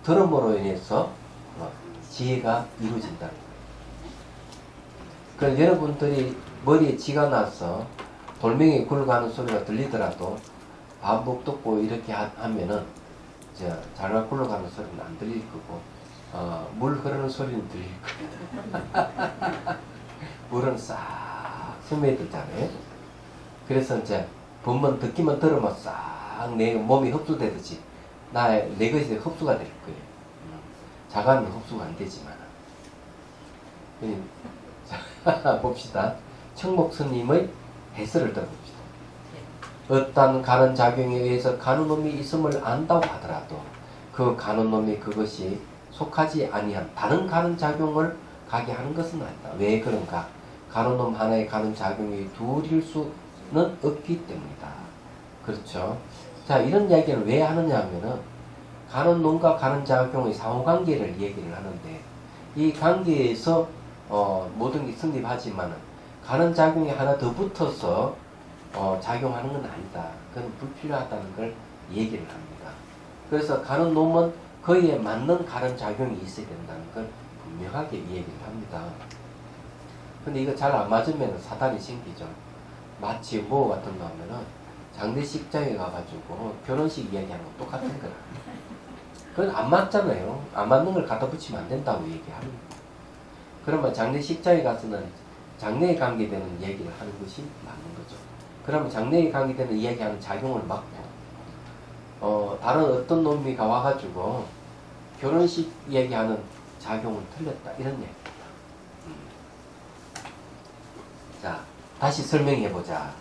들음으로 인해서 지혜가 이루어진다는 거예요. 그래서 여러분들이 머리에 쥐가 나서 돌멩이 굴러가는 소리가 들리더라도 반복 듣고 이렇게 하면은 자가 굴러가는 소리는 안 들릴 거고, 물 흐르는 소리는 들릴 거예요. 물은 싹 스며들잖아요. 그래서 이제 본문 듣기만 들으면 싹 내 몸이 흡수되듯이 내 것이 흡수가 될 거예요. 자가는 흡수가 안 되지만. 자, 봅시다. 청목 스님의 해설을 들어봅시다. 어떤 가는 작용에 의해서 가는 놈이 있음을 안다고 하더라도 그 가는 놈이 그것이 속하지 아니한 다른 가는 작용을 가게 하는 것은 아니다. 왜 그런가? 가는 놈 하나의 가는 작용이 둘일 수는 없기 때문이다. 그렇죠? 자, 이런 이야기를 왜 하느냐 하면은 가는 놈과 가는 작용의 상호관계를 얘기를 하는데 이 관계에서 모든 게 성립하지만은 가는 작용이 하나 더 붙어서 작용하는 건 아니다. 그건 불필요하다는 걸 얘기를 합니다. 그래서 가는 놈은 그에 맞는 가는 작용이 있어야 된다는 걸 분명하게 얘기를 합니다. 근데 이거 잘 안 맞으면 사단이 생기죠. 마치 뭐 같은 거 하면은 장례식장에 가가지고 결혼식 이야기하는 거 똑같은 거야. 그건 안 맞잖아요. 안 맞는 걸 갖다 붙이면 안 된다고 얘기합니다. 그러면 장례식장에 가서는 장래에 관계되는 얘기를 하는 것이 맞는 거죠. 그러면 장래에 관계되는 이야기하는 작용을 막고 다른 어떤 놈이가 와가지고 결혼식 얘기하는 작용을 틀렸다 이런 얘기입니다. 자, 다시 설명해보자.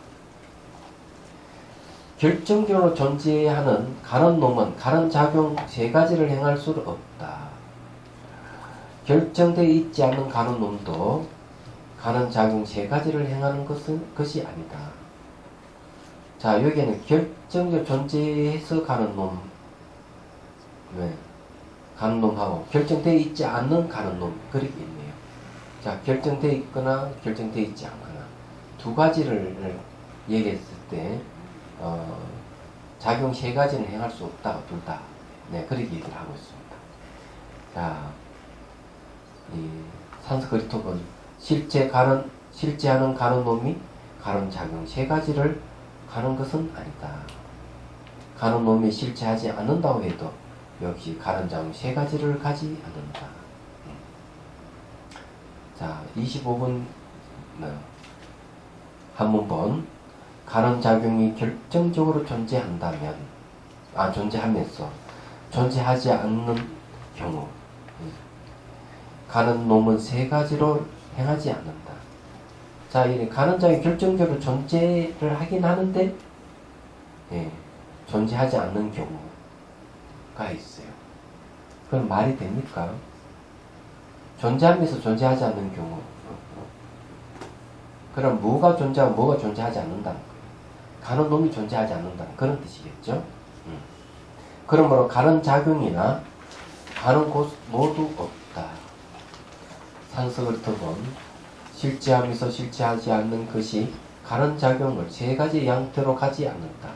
결정적으로 존재하는 가는 놈은 가는 작용 세 가지를 행할 수 없다. 결정되어 있지 않은 가는 놈도 가는 작용 세 가지를 행하는 것이 아니다. 자, 여기에는 결정적으로 존재해서 가는 놈, 가는 놈하고 결정되어 있지 않는 가는 놈, 그렇게 있네요. 자, 결정되어 있거나 결정되어 있지 않거나 두 가지를 얘기했을 때 작용 세 가지는 행할 수 없다고 둘 다. 네, 그렇게 얘기를 하고 있습니다. 자, 이 산스크리트어는 실제하는 가는 놈이 가는 작용 세 가지를 가는 것은 아니다. 가는 놈이 실체하지 않는다고 해도 역시 가는 작용 세 가지를 가지 않는다. 자, 25분 한문본 가는 작용이 결정적으로 존재하면서 존재하지 않는 경우 가는 놈은 세 가지로 행하지 않는다. 자, 이 가는 작용이 결정적으로 존재를 하긴 하는데 존재하지 않는 경우가 있어요. 그럼 말이 됩니까? 존재하면서 존재하지 않는 경우. 그럼 뭐가 존재하고 뭐가 존재하지 않는다는 거예요. 가는 놈이 존재하지 않는다는 그런 뜻이겠죠. 그러므로 가는 작용이나 가는 곳 모두 없다. 산스크리트어는 실제하면서 실제하지 않는 것이 가는 작용을 세 가지 양태로 가지 않는다.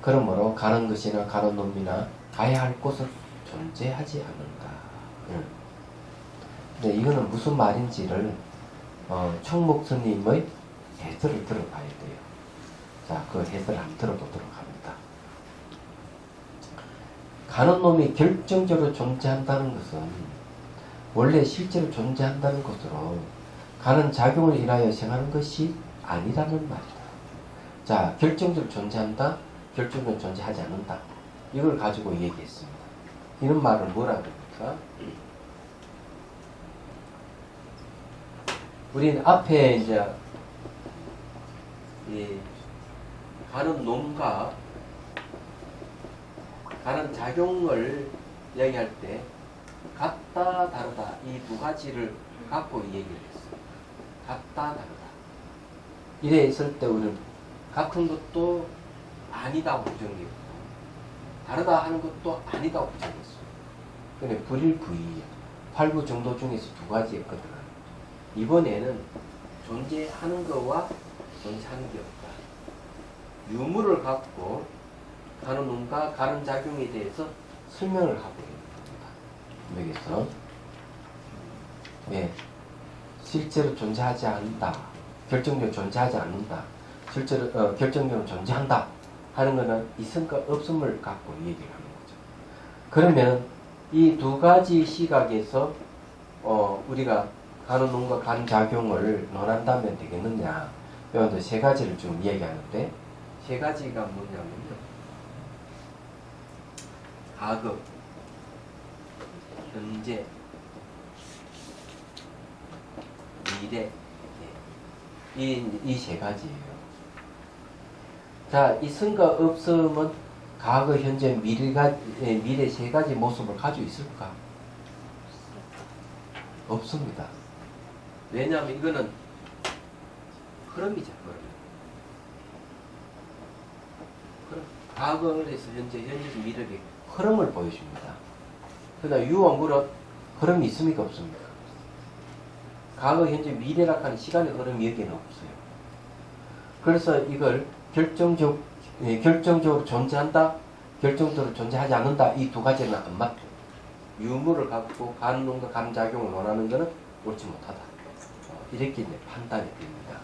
그러므로 가는 것이나 가는 놈이나 가야 할 곳은 존재하지 않는다. 근데 이거는 무슨 말인지를 총목 스님의 해설을 들어봐야 돼요. 자, 그 해설을 한번 들어보도록 합니다. 가는 놈이 결정적으로 존재한다는 것은 원래 실제로 존재한다는 것으로 가는 작용을 인하여 생하는 것이 아니라는 말이다. 자, 결정적으로 존재한다, 결정적으로 존재하지 않는다. 이걸 가지고 얘기했습니다. 이런 말을 뭐라고 합니까? 우리는 앞에 이제 이 가는 놈과 가는 작용을 얘기할 때 같다 다르다 이 두 가지를 갖고 얘기를 했어요. 같다 다르다. 이래 있을 때 우리는 같은 것도 아니다고 부정했고 다르다 하는 것도 아니다고 부정했어요. 근데 불일부이 활부 정도 중에서 두 가지였거든. 이번에는 존재하는 것과 존재하는 게 없다. 유무를 갖고 가는 놈과 가는 작용에 대해서 설명을 하고 있는 겁니다. 여기서 실제로 존재하지 않는다. 결정적으로 존재하지 않는다. 실제로 결정적으로 존재한다 하는 것은 있음과 없음을 갖고 얘기를 하는 거죠. 그러면 이 두 가지 시각에서 우리가 가는 놈과 가는 작용을 논한다면 되겠느냐? 여기서 세 가지를 좀 얘기하는데 세 가지가 뭐냐면요. 과거, 현재, 미래 이 세 가지예요. 자, 있음과 없음은 과거, 현재, 미래 세 가지 모습을 가지고 있을까? 없습니다. 왜냐하면 이거는 흐름이죠, 흐름. 과거에서 현재, 현재에서 미래의 흐름을 보여줍니다. 그러나 유와 무릇 흐름이 있습니까, 없습니까? 과거, 현재, 미래라 하는 시간의 흐름이 여기에는 없어요. 그래서 이걸 결정적으로 존재한다, 결정적으로 존재하지 않는다, 이 두 가지는 안 맞고 유무를 갖고 가는 놈과 가는 작용을 원하는 것은 옳지 못하다. 이렇게 이제 판단이 됩니다.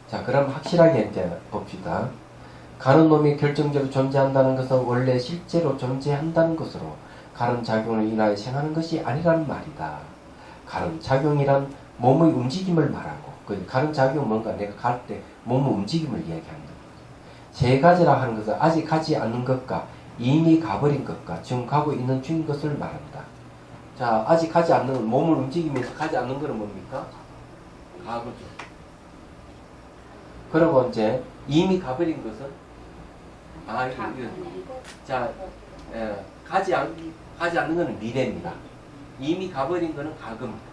자, 그럼 확실하게 이제 봅시다. 가는 놈이 결정적으로 존재한다는 것은 원래 실제로 존재한다는 것으로 가는 작용을 인하여 생하는 것이 아니라는 말이다. 가는 작용이란 몸의 움직임을 말하고, 가는 작용은 뭔가 내가 갈 때 몸의 움직임을 이야기하는 것. 세 가지라 하는 것은 아직 가지 않는 것과 이미 가버린 것과 지금 가고 있는 중인 것을 말한다. 자, 아직 가지 않는, 몸을 움직이면서 가지 않는 것은 뭡니까? 과거죠. 그리고 이제 이미 가버린 것은 자, 가지 않는 것은 미래입니다. 이미 가버린 것은 과거입니다.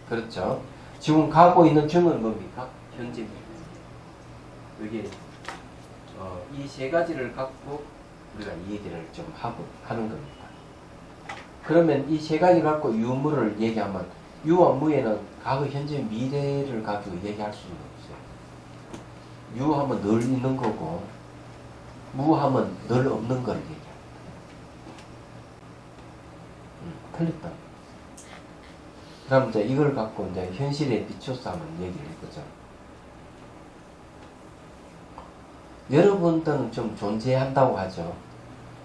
그렇죠. 지금 가고 있는 중은 뭡니까? 현재입니다. 여기 이 세 가지를 갖고 우리가 이 얘기를 좀 하는 겁니다. 그러면 이 세 가지 갖고 유무를 얘기하면 유와 무에는 과거, 현재, 미래를 가지고 얘기할 수는 없어요. 유하면 늘 있는 거고 무하면 늘 없는 걸 얘기합니다. 틀렸다. 그럼 이제 이걸 갖고 이제 현실에 비춰서 한번 얘기를 해보죠. 여러분들은 좀 존재한다고 하죠.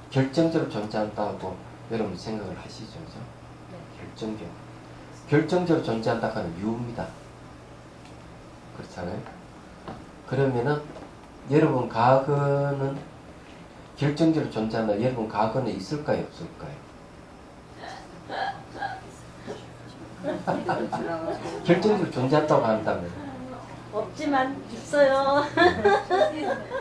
결정적으로 존재한다고 여러분 생각을 하시죠, 그죠? 결정적으로 존재한다고 하는 유입니다. 그렇잖아요. 그러면은 여러분 과거는 결정적으로 존재한다. 여러분 과거는 있을까요, 없을까요? 결정적으로 존재한다고 한다면 없지만 있어요.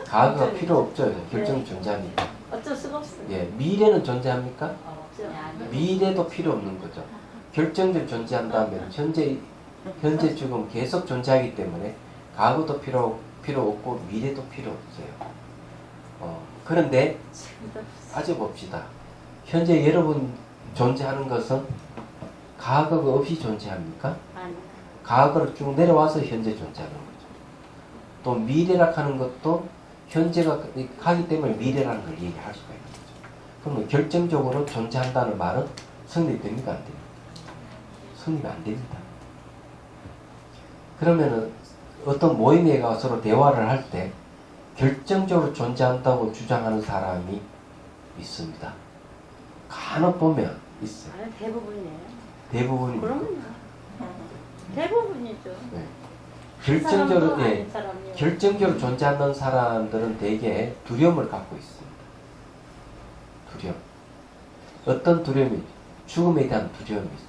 과거가 필요 없죠. 결정적으로 존재하니까. 어쩔 수가 없어요. 예, 미래는 존재합니까? 없죠. 미래도 필요 없는 거죠. 결정적으로 존재한다면 현재 지금 계속 존재하기 때문에 과거도 필요 없고 미래도 필요 없어요. 그런데 따져봅시다. 현재 여러분 존재하는 것은 과거가 없이 존재합니까? 아니. 과거로 쭉 내려와서 현재 존재하는 거죠. 또 미래라 하는 것도 현재가 가기 때문에 미래라는 걸 얘기할 수가 있는 거죠. 그러면 결정적으로 존재한다는 말은 성립됩니까? 안 됩니까? 성립이 안 됩니다. 그러면은 어떤 모임에 가서 서로 대화를 할 때 결정적으로 존재한다고 주장하는 사람이 있습니다. 간혹 보면 있어요. 아, 대부분이에요. 대부분입니다. 그럼요. 대부분이죠. 네. 한 사람도 결정적으로 아닌 사람이요. 결정적으로 존재하는 사람들은 대개 두려움을 갖고 있습니다. 두려움. 어떤 두려움이? 죽음에 대한 두려움이 있어요.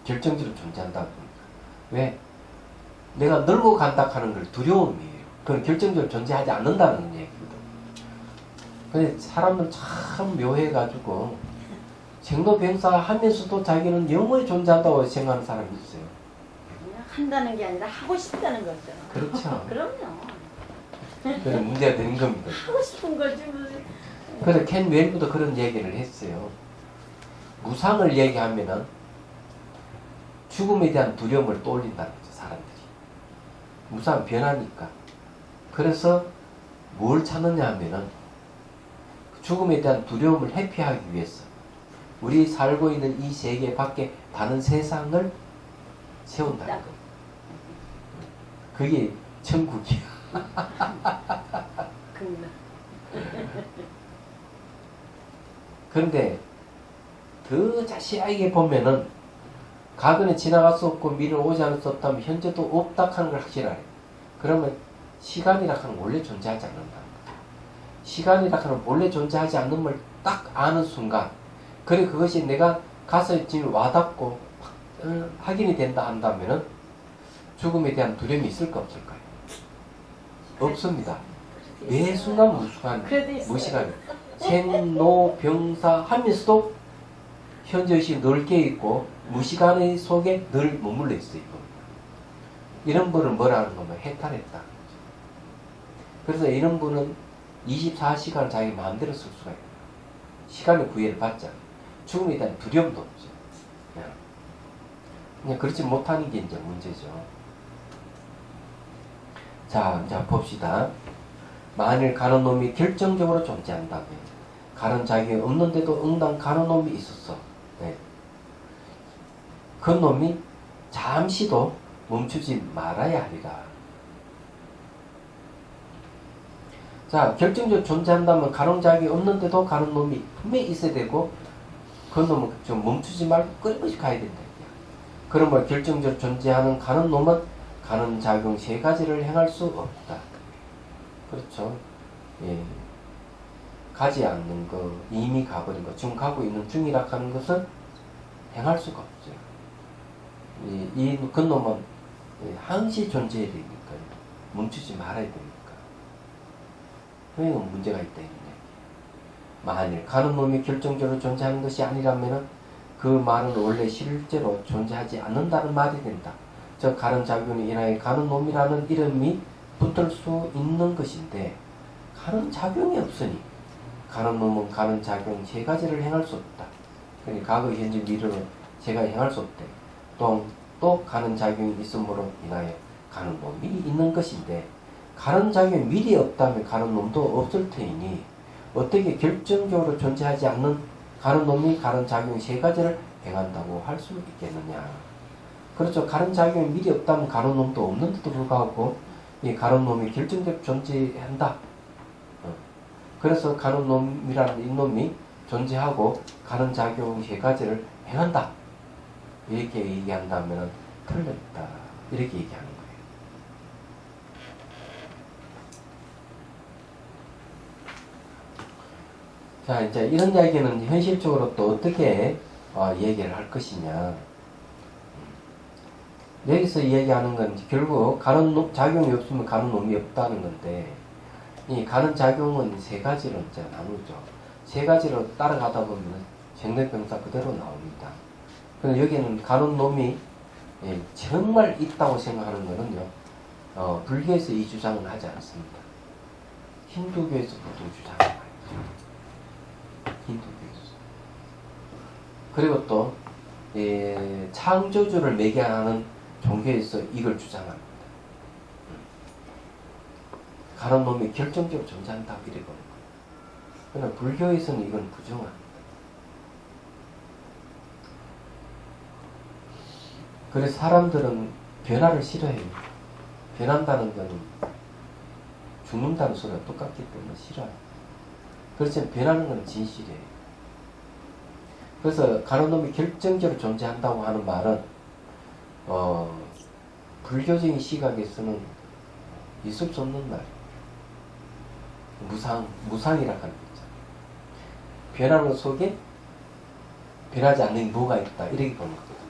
결정적으로 존재한다고 보니까. 왜? 내가 늙어 간다 하는 걸 두려움이에요. 그건 결정적으로 존재하지 않는다는 얘기거든. 근데 사람은 참 묘해가지고 생로병사 하면서도 자기는 영원히 존재한다고 생각하는 사람이 있어요. 그냥 한다는 게 아니라 하고 싶다는 거죠. 그렇죠. 그럼요. 그래서 문제가 되는 겁니다. 하고 싶은 거지 뭐. 그래서 켄 웰브도 그런 얘기를 했어요. 무상을 얘기하면은 죽음에 대한 두려움을 떠올린다는 거죠, 사람들이. 무상 변하니까. 그래서 뭘 찾느냐 하면은 죽음에 대한 두려움을 회피하기 위해서 우리 살고 있는 이 세계 밖에 다른 세상을 세운다는 거. 그게 천국이야. 그냥 그런데 더 자세하게 보면은 과거는 지나갈 수 없고 미래는 오지 않을 수 없다면 현재도 없다 하는 걸 확실하래. 그러면 시간이라 하는 건 원래 존재하지 않는다. 시간이라 하는 원래 존재하지 않는 걸 딱 아는 순간, 그래 그것이 내가 가서 지금 와닿고 확인이 된다 한다면은 죽음에 대한 두려움이 있을까 없을까요? 없습니다. 매 순간 무시간 생로병사 하면서도 현재의식이 넓게 있고 무시간의 속에 늘 머물러 있어요. 이런 분을 뭐라는 거면 해탈했다. 그래서 이런 분은 24시간 자기 마음대로 쓸 수가 있어요. 시간의 구애를 받지 않아요. 죽음에 대한 두려움도 없죠. 그냥 그렇지 못하는 게 이제 문제죠. 자, 봅시다. 만일 가는 놈이 결정적으로 존재한다면 가는 자격이 없는데도 응당 가는 놈이 있었어. 네. 그 놈이 잠시도 멈추지 말아야 하리라. 자, 결정적으로 존재한다면 가는 자격이 없는데도 가는 놈이 분명히 있어야 되고 그 놈은 좀 멈추지 말고 끊임없이 가야 된다. 그러면 결정적으로 존재하는 가는 놈은 가는 작용 세 가지를 행할 수 없다. 그렇죠. 예. 가지 않는 거, 이미 가버린 거, 지금 가고 있는 중이라 하는 것은 행할 수가 없어요. 그 놈은 항시 존재해야 되니까요. 멈추지 말아야 되니까. 그러니까 문제가 있다. 만일 가는 놈이 결정적으로 존재하는 것이 아니라면 그 말은 원래 실제로 존재하지 않는다는 말이 된다. 즉 가는 작용이 인하여 가는 놈이라는 이름이 붙을 수 있는 것인데 가는 작용이 없으니 가는 놈은 가는 작용 세 가지를 행할 수 없다. 그러니까 과거, 현재, 미래로 제가 행할 수 없대. 또 가는 작용이 있음으로 인하여 가는 놈이 있는 것인데 가는 작용이 미리 없다면 가는 놈도 없을 테니 어떻게 결정적으로 존재하지 않는 가는 놈이 가는 작용 세 가지를 행한다고 할 수 있겠느냐. 그렇죠. 가는 작용이 미리 없다면 가는 놈도 없는데도 불구하고 이 가는 놈이 결정적으로 존재한다. 그래서 가는 놈이라는 이 놈이 존재하고 가는 작용 세 가지를 행한다. 이렇게 얘기한다면 틀렸다. 이렇게 얘기하는 거예요. 자, 이제 이런 이야기는 현실적으로 또 어떻게 얘기를 할 것이냐. 여기서 얘기하는 건 결국 가는 놈, 작용이 없으면 가는 놈이 없다는 건데 이 가는 작용은 세 가지로 이제 나누죠. 세 가지로 따라가다 보면 생로병사 그대로 나옵니다. 그런데 여기는 가는 놈이 정말 있다고 생각하는 거는요. 불교에서 이 주장은 하지 않습니다. 힌두교에서 보통 주장을 해요. 힌두교에서. 그리고 또 창조주를 매개하는 종교에서 이걸 주장합니다. 가는 놈이 결정적으로 존재한다고 이래 보는 거예요. 그러나 불교에서는 이건 부정합니다. 그래서 사람들은 변화를 싫어해요. 변한다는 것은 죽는다는 소리가 똑같기 때문에 싫어요. 그렇지만 변하는 것은 진실이에요. 그래서 가는 놈이 결정적으로 존재한다고 하는 말은 불교적인 시각에서는 있을 수 없는 말. 무상이라고 하는 거죠. 변하는 것 속에 변하지 않는 게 뭐가 있다. 이렇게 보는 거거든요.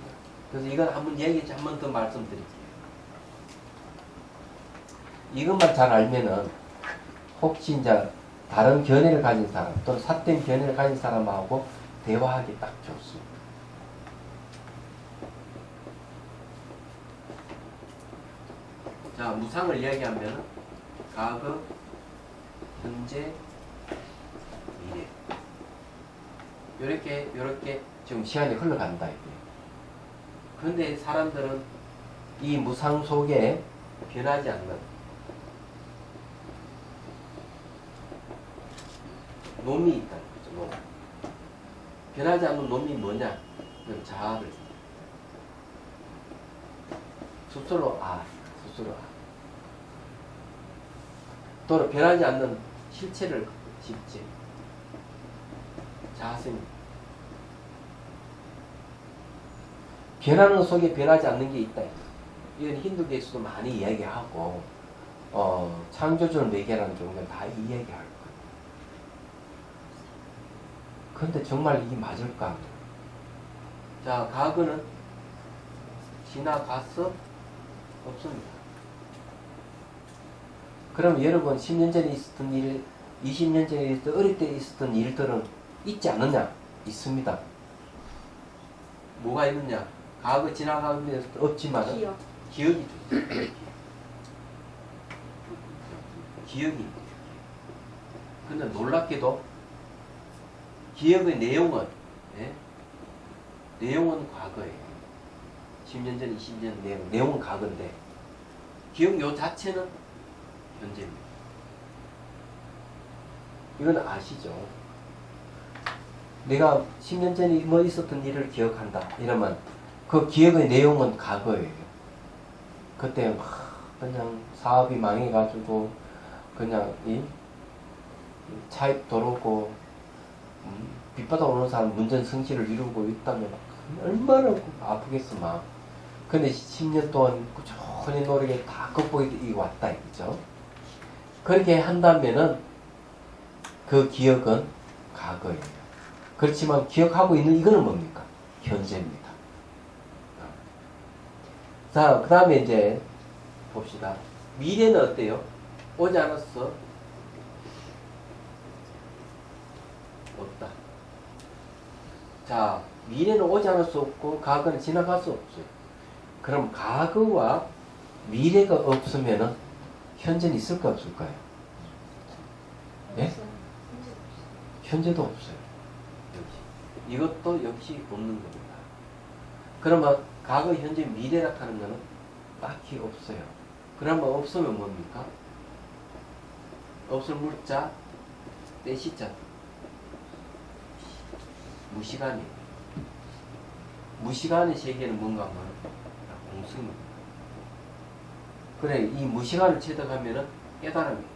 그래서 이건 한 번 더 말씀드릴게요. 이것만 잘 알면은 혹시 이제 다른 견해를 가진 사람 또는 삿된 견해를 가진 사람하고 대화하기 딱 좋습니다. 자, 무상을 이야기하면 과거, 현재, 미래. 요렇게 지금 시간이 흘러간다 이거예요. 그런데 사람들은 이 무상 속에 변하지 않는 놈이 있다는 거죠. 놈. 변하지 않는 놈이 뭐냐? 그건 자아를 스스로 또는 변하지 않는 실체를 집지. 자아성. 변하는 속에 변하지 않는 게 있다. 이건 힌두교에서도 많이 이야기하고 창조주를 매개하는 종교는 다 이야기할 거예요. 그런데 정말 이게 맞을까? 자, 과거는 지나가서 없습니다. 그럼 여러분 10년 전에 있었던 일, 20년 전에 있었던 어릴 때 있었던 일들은 있지 않느냐? 있습니다. 뭐가 있느냐? 과거 지나가면 없지만 기억이 있어요. 기억이. 근데 놀랍게도 기억의 내용은 내용은 과거예요. 10년 전, 20년 내용은 과거인데 기억 요 자체는 현재입니다. 이건 아시죠? 내가 10년 전에 뭐 있었던 일을 기억한다 이러면 그 기억의 내용은 과거예요. 그때 막 그냥 사업이 망해가지고 그냥 이 차입 들어오고 빚받아 오는 사람 문전 성실을 이루고 있다면 얼마나 아프겠어 막. 근데 10년 동안 꾸준히 노력에 다 극복이 왔다 이거죠. 그렇게 한다면은 그 기억은 과거예요. 그렇지만 기억하고 있는 이거는 뭡니까? 현재입니다. 자, 그 다음에 이제 봅시다. 미래는 어때요? 오지 않았어? 없다. 자, 미래는 오지 않을 수 없고 과거는 지나갈 수 없어요. 그럼 과거와 미래가 없으면은 현재는 있을까 없을까요? 예? 현재도 없어요. 역시. 이것도 역시 없는 겁니다. 그러면 과거, 현재, 미래라 하는 거는 딱히 없어요. 그러면 없으면 뭡니까? 없을 물자, 떼시자. 무시간이. 무시간의 세계는 뭔가 하면 공승입니다. 그래, 이 무시간을 체득하면은 깨달음입니다.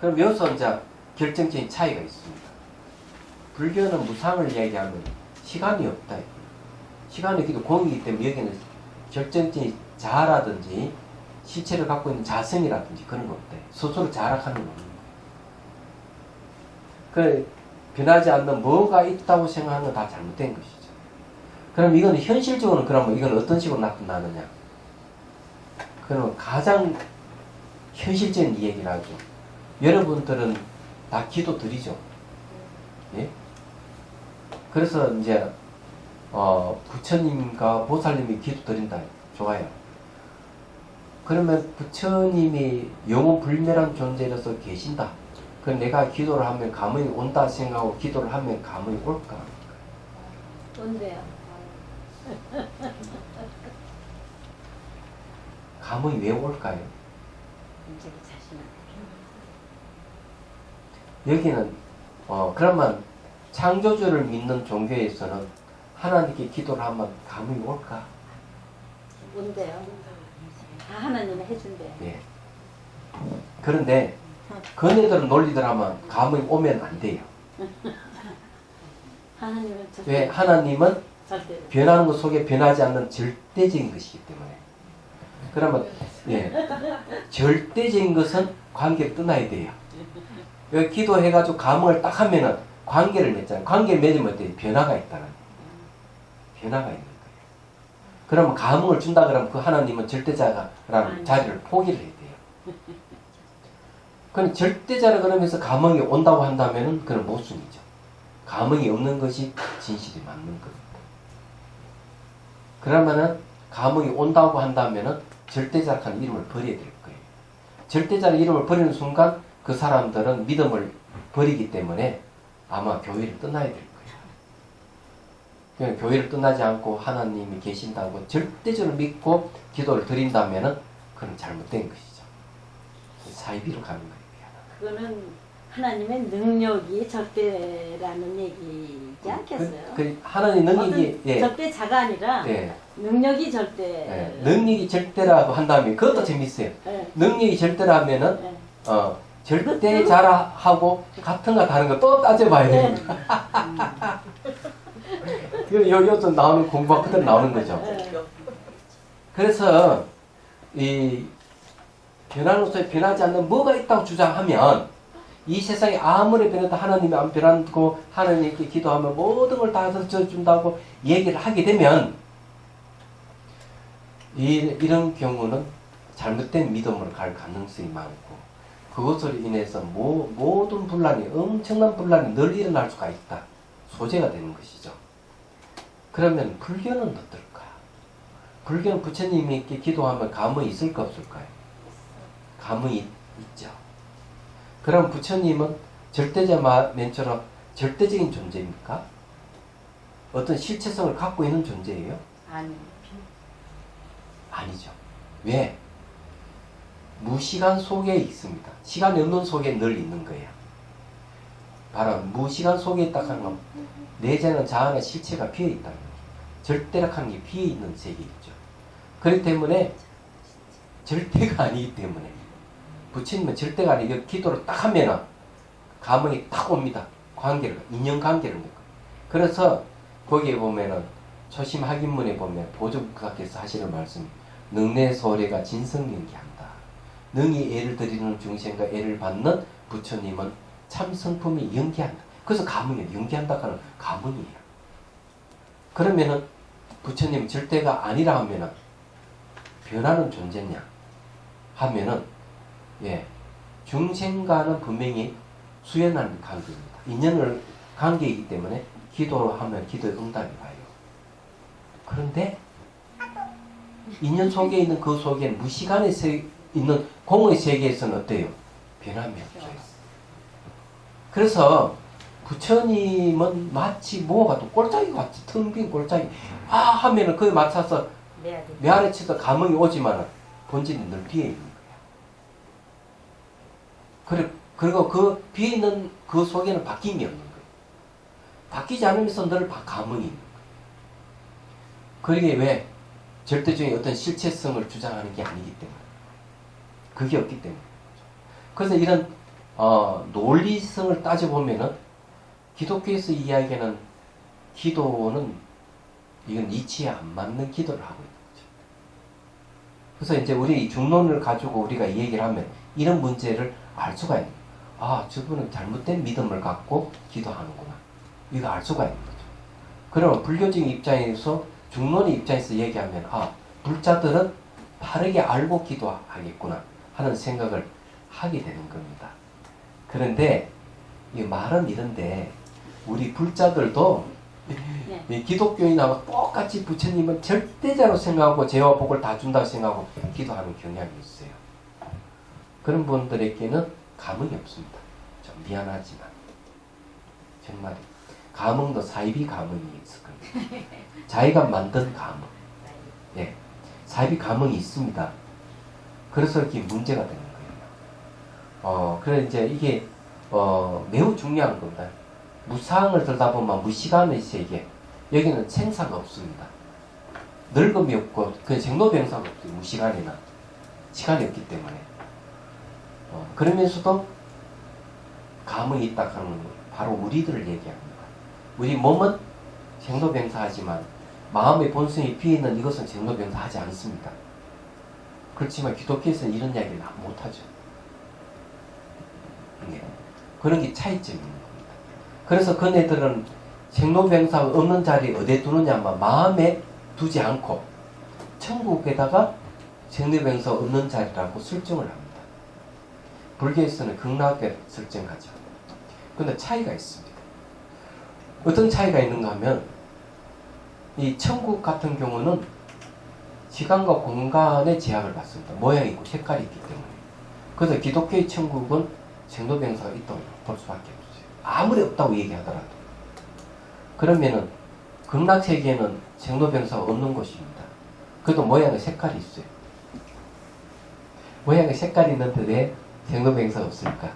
그럼 여기서 이제 결정적인 차이가 있습니다. 불교는 무상을 이야기하면 시간이 없다. 시간이 있기도 공이기 때문에 여기는 결정적인 자아라든지 실체를 갖고 있는 자성이라든지 그런 거 없대. 스스로 자락하는 거 없는 거예요. 그 변하지 않는 뭐가 있다고 생각하는 건 다 잘못된 것이죠. 그럼 이건 현실적으로는 그러면 이건 어떤 식으로 나타나느냐? 그러면 가장 현실적인 이야기를 하죠. 여러분들은 다 기도 드리죠. 예? 그래서 이제 부처님과 보살님이 기도 드린다. 좋아요. 그러면 부처님이 영원 불멸한 존재로서 계신다. 그럼 내가 기도를 하면 감흥이 온다 생각하고 기도를 하면 감흥이 올까? 뭔데요? 감흥이 왜 올까요? 자기 자신한테. 여기는 그러면 창조주를 믿는 종교에서는 하나님께 기도를 하면 감흥이 올까? 뭔데요? 다 하나님이 해준대요. 예. 그런데 그네들은 논리들 하면 감흥이 오면 안 돼요. 하나님은 절대 왜? 하나님은 절대 변하는 것 속에 변하지 않는 절대적인 것이기 때문에. 그러면 예, 절대적인 것은 관계를 떠나야 돼요. 여기 기도해가지고 감흥을 딱 하면은 관계를 맺잖아요. 관계를 맺으면 어때요? 변화가 있다는 거예요. 변화가 있는 거예요. 그러면 감흥을 준다 그러면 그 하나님은 절대자라는 자리를 포기를 해야 돼요. 그럼 절대자라 그러면서 감흥이 온다고 한다면은 그건 모순이죠. 감흥이 없는 것이 진실이 맞는 겁니다. 그러면은 감흥이 온다고 한다면은 절대자라는 이름을 버려야 될 거예요. 절대자의 이름을 버리는 순간 그 사람들은 믿음을 버리기 때문에 아마 교회를 떠나야 될 거예요. 그냥 교회를 떠나지 않고 하나님이 계신다고 절대적으로 믿고 기도를 드린다면은 그건 잘못된 것이죠. 사이비로 가는 거예요. 그거는 하나님의 능력이 절대라는 얘기지 않겠어요? 하나님 능력이 예, 절대자가 아니라 예, 능력이 절대. 예, 능력이 절대라고 한다면 그것도 재밌어요. 예. 능력이 절대라면은 예. 절대자라하고 같은가 다른가 또 따져봐야 예. 됩니다. 여기서 나오는 공부가 그대로 나오는 거죠. 그래서 이 변하는 속에 변하지 않는 뭐가 있다고 주장하면 이 세상에 아무리 변해도 하나님이 안 변하고 하나님께 기도하면 모든 걸 다 들어준다고 얘기를 하게 되면 이런 경우는 잘못된 믿음으로 갈 가능성이 많고 그것으로 인해서 모든 분란이 엄청난 분란이 늘 일어날 수가 있다. 소재가 되는 것이죠. 그러면 불교는 어떨까? 불교는 부처님께 기도하면 감흥이 있을까 없을까요? 감흥이 있죠. 그럼 부처님은 절대자만처럼 절대적인 존재입니까? 어떤 실체성을 갖고 있는 존재예요? 아니죠. 왜? 무시간 속에 있습니다. 시간이 없는 속에 늘 있는 거예요. 바로 무시간 속에 있다고 하는 건 내재는 자아나 실체가 비어있다는 거예요. 절대락하는 게 비어있는 세계이죠. 그렇기 때문에 절대가 아니기 때문에 부처님은 절대가 아니고 기도를 딱 하면은 감흥이 딱 옵니다. 관계를, 인연관계를 맺고. 그래서 거기에 보면은 초심 학인문에 보면 보조국사께서 하시는 말씀 능내소래가 진성연기한다. 능히 애를 드리는 중생과 애를 받는 부처님은 참 성품이 연기한다. 그래서 감흥이 연기한다 하는 감흥이에요. 그러면은 부처님 절대가 아니라 하면은 변하는 존재냐 하면은 예, 중생과는 분명히 수연하는 관계입니다. 인연을 관계이기 때문에 기도를 하면 기도의 응답이 와요. 그런데 인연 속에 있는 그 속에는 무시간에 있는 공의 세계에서는 어때요? 변함이 없어요. 그래서 부처님은 마치 뭐가 또 꼴짝이 같이 텅 빈 꼴짝이 하면은 그에 맞춰서 메아리치도 감흥이 오지만은 본질이 늘 비어있는 거예요. 그리고 그 비어있는 그 속에는 바뀜이 없는 거예요. 바뀌지 않으면서 늘 감흥이 있는 거예요. 그러게 왜 절대적인 어떤 실체성을 주장하는 게 아니기 때문에 그게 없기 때문에 그래서 이런 논리성을 따져보면은 기독교에서 이야기하는 기도는 이건 이치에 안 맞는 기도를 하고 있는 거죠. 그래서 이제 우리 중론을 가지고 우리가 얘기를 하면 이런 문제를 알 수가 있는 거예요. 저분은 잘못된 믿음을 갖고 기도하는구나. 이거 알 수가 있는 거죠. 그러면 불교적인 입장에서 중론의 입장에서 얘기하면 불자들은 바르게 알고 기도하겠구나 하는 생각을 하게 되는 겁니다. 그런데 이 말은 이런데 우리 불자들도 이 기독교인하고 똑같이 부처님은 절대자로 생각하고 죄와 복을 다 준다고 생각하고 기도하는 경향이 있어요. 그런 분들에게는 감흥이 없습니다. 좀 미안하지만 정말. 감흥도 사이비 감흥이 있을 겁니다. 자기가 만든 감흥. 예. 사이비 감흥이 있습니다. 그래서 이렇게 문제가 되는 거예요. 그래 이제 이게 매우 중요한 겁니다. 무상을 들다 보면 무시간의 세계. 여기는 생사가 없습니다. 늙음이 없고 그 생로병사가 없어요. 무시간에는 시간이 없기 때문에. 그러면서도 감흥이 있다 하는 건 바로 우리들을 얘기합니다. 우리 몸은 생로병사하지만 마음의 본성이 비있는 이것은 생로병사하지 않습니다. 그렇지만 기독교에서는 이런 이야기를 못하죠. 네. 그런 게 차이점이 있는 겁니다. 그래서 그네들은 생로병사가 없는 자리에 어디에 두느냐면 마음에 두지 않고 천국에다가 생로병사 없는 자리라고 설정을 합니다. 불교에서는 극락에 설정하죠. 근데 차이가 있습니다. 어떤 차이가 있는가 하면 이 천국 같은 경우는 시간과 공간의 제약을 받습니다. 모양이 있고 색깔이 있기 때문에. 그래서 기독교의 천국은 생로병사가 있다고 볼 수밖에 없어요. 아무리 없다고 얘기하더라도. 그러면은 극락세계에는 생로병사가 없는 곳입니다. 그래도 모양의 색깔이 있어요. 모양의 색깔이 있는데 왜 생로병사가 없을까?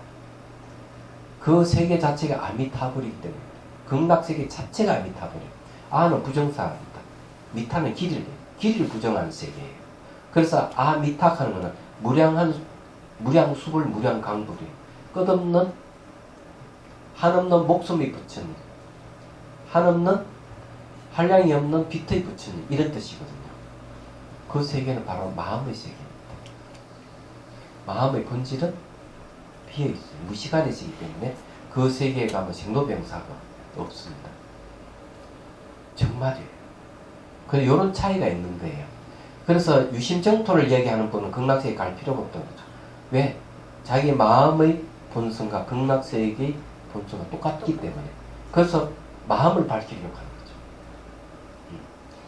그 세계 자체가 아미타불이기 때문에. 극락세계 자체가 아미타불이에요. 아는 부정사입니다. 미타는 길이를 부정하는 세계예요. 그래서 아미탁하는 것은 무량수불 무량강불이에요. 끝없는 한없는 목숨이 부처님, 한없는 한량이 없는 빛의 부처님 이런 뜻이거든요. 그 세계는 바로 마음의 세계입니다. 마음의 본질은 비어있어요. 무시간의 세계이기 때문에 그 세계에 가면 생로병사가 없습니다. 정말이에요. 그래서 이런 차이가 있는 거예요. 그래서 유심정토를 얘기하는 분은 극락세계에 갈 필요가 없다는 거죠. 왜? 자기 마음의 본성과 극락세계의 본성과 똑같기 때문에. 그래서 마음을 밝히려고 하는 거죠.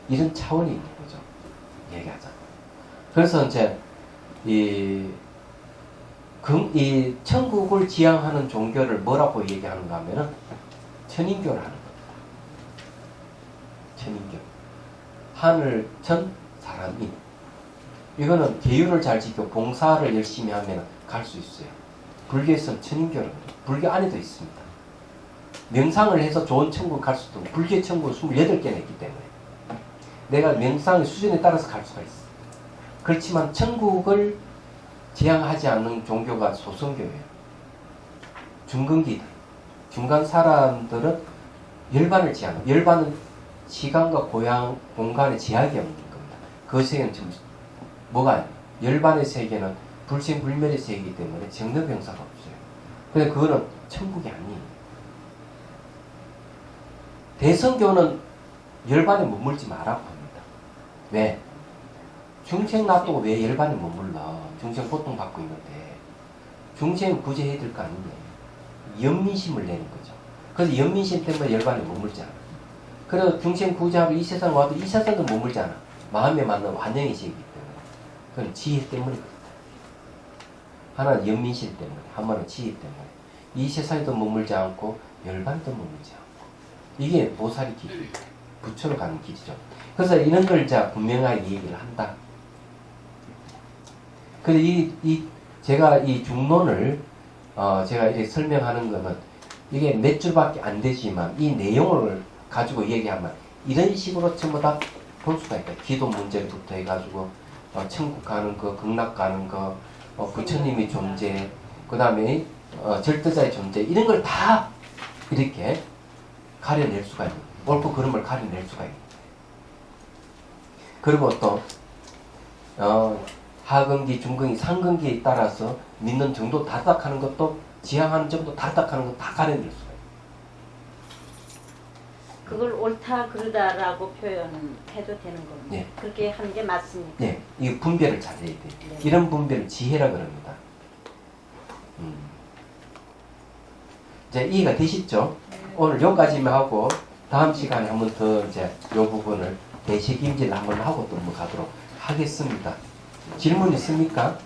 이런 차원이 있는 거죠. 얘기하자. 그래서 이제 이 천국을 지향하는 종교를 뭐라고 얘기하는가 하면은 천인교를 하는 겁니다. 천인교. 하늘, 천, 사람이. 이거는 계율을 잘 지켜 봉사를 열심히 하면 갈 수 있어요. 불교에서는 천인교를 해요. 불교 안에도 있습니다. 명상을 해서 좋은 천국 갈 수도 있고 불교 천국은 28개나 있기 때문에 내가 명상의 수준에 따라서 갈 수가 있어. 그렇지만 천국을 지향하지 않는 종교가 소선교예요. 중근기들. 중간 사람들은 열반을 지향해요. 열반은 시간과 공간의 제약이 없는 겁니다. 그 세계는 지금 뭐가 열반의 세계는 불생불멸의 세계이기 때문에 정력병사가 없어요. 근데 그거는 천국이 아니에요. 대성교는 열반에 머물지 말라고 합니다. 왜? 중생 놔두고 왜 열반에 머물러? 중생 고통받고 있는데 중생 구제해야 될 거 아니에요. 연민심을 내는 거죠. 그래서 연민심 때문에 열반에 머물지 않아. 그래서 중생 구제하고 이 세상 와도 이 세상도 머물지 않아. 마음에 맞는 완영의 세계이기 때문에. 그건 지혜 때문에 그렇다. 하나는 연민심 때문에, 한 번은 지혜 때문에. 이 세상에도 머물지 않고 열반도 머물지 않고. 이게 보살의 길이에요. 부처로 가는 길이죠. 그래서 이런 걸 이제 분명하게 얘기를 한다. 그래서 제가 이 중론을 제가 이렇게 설명하는 거는 이게 몇 줄밖에 안 되지만 이 내용을 가지고 얘기하면 이런 식으로 전부 다 볼 수가 있다. 기도 문제부터 해가지고 천국 가는 거, 극락 가는 거, 부처님의 존재, 그 다음에 절대자의 존재 이런 걸 다 이렇게 가려낼 수가 있는 옳고 그름을 가려낼 수가 있는 그리고 또 하근기, 중근기, 상근기에 따라서 믿는 정도 다닥하는 것도 지향하는 정도 다닥하는 것 다 가려낼 수가 있어요. 그걸 옳다 그르다라고 표현해도 되는 겁니다. 네. 그렇게 하는 게 맞습니까? 네, 이 분별을 잘해야 돼요. 네. 이런 분별을 지혜라 그럽니다. 이제 이해가 되시죠? 오늘 여기까지만 하고 다음 시간에 한번 더 이제 이 부분을 대식임질 한번 하고 또 넘어가도록 하겠습니다. 질문 있습니까?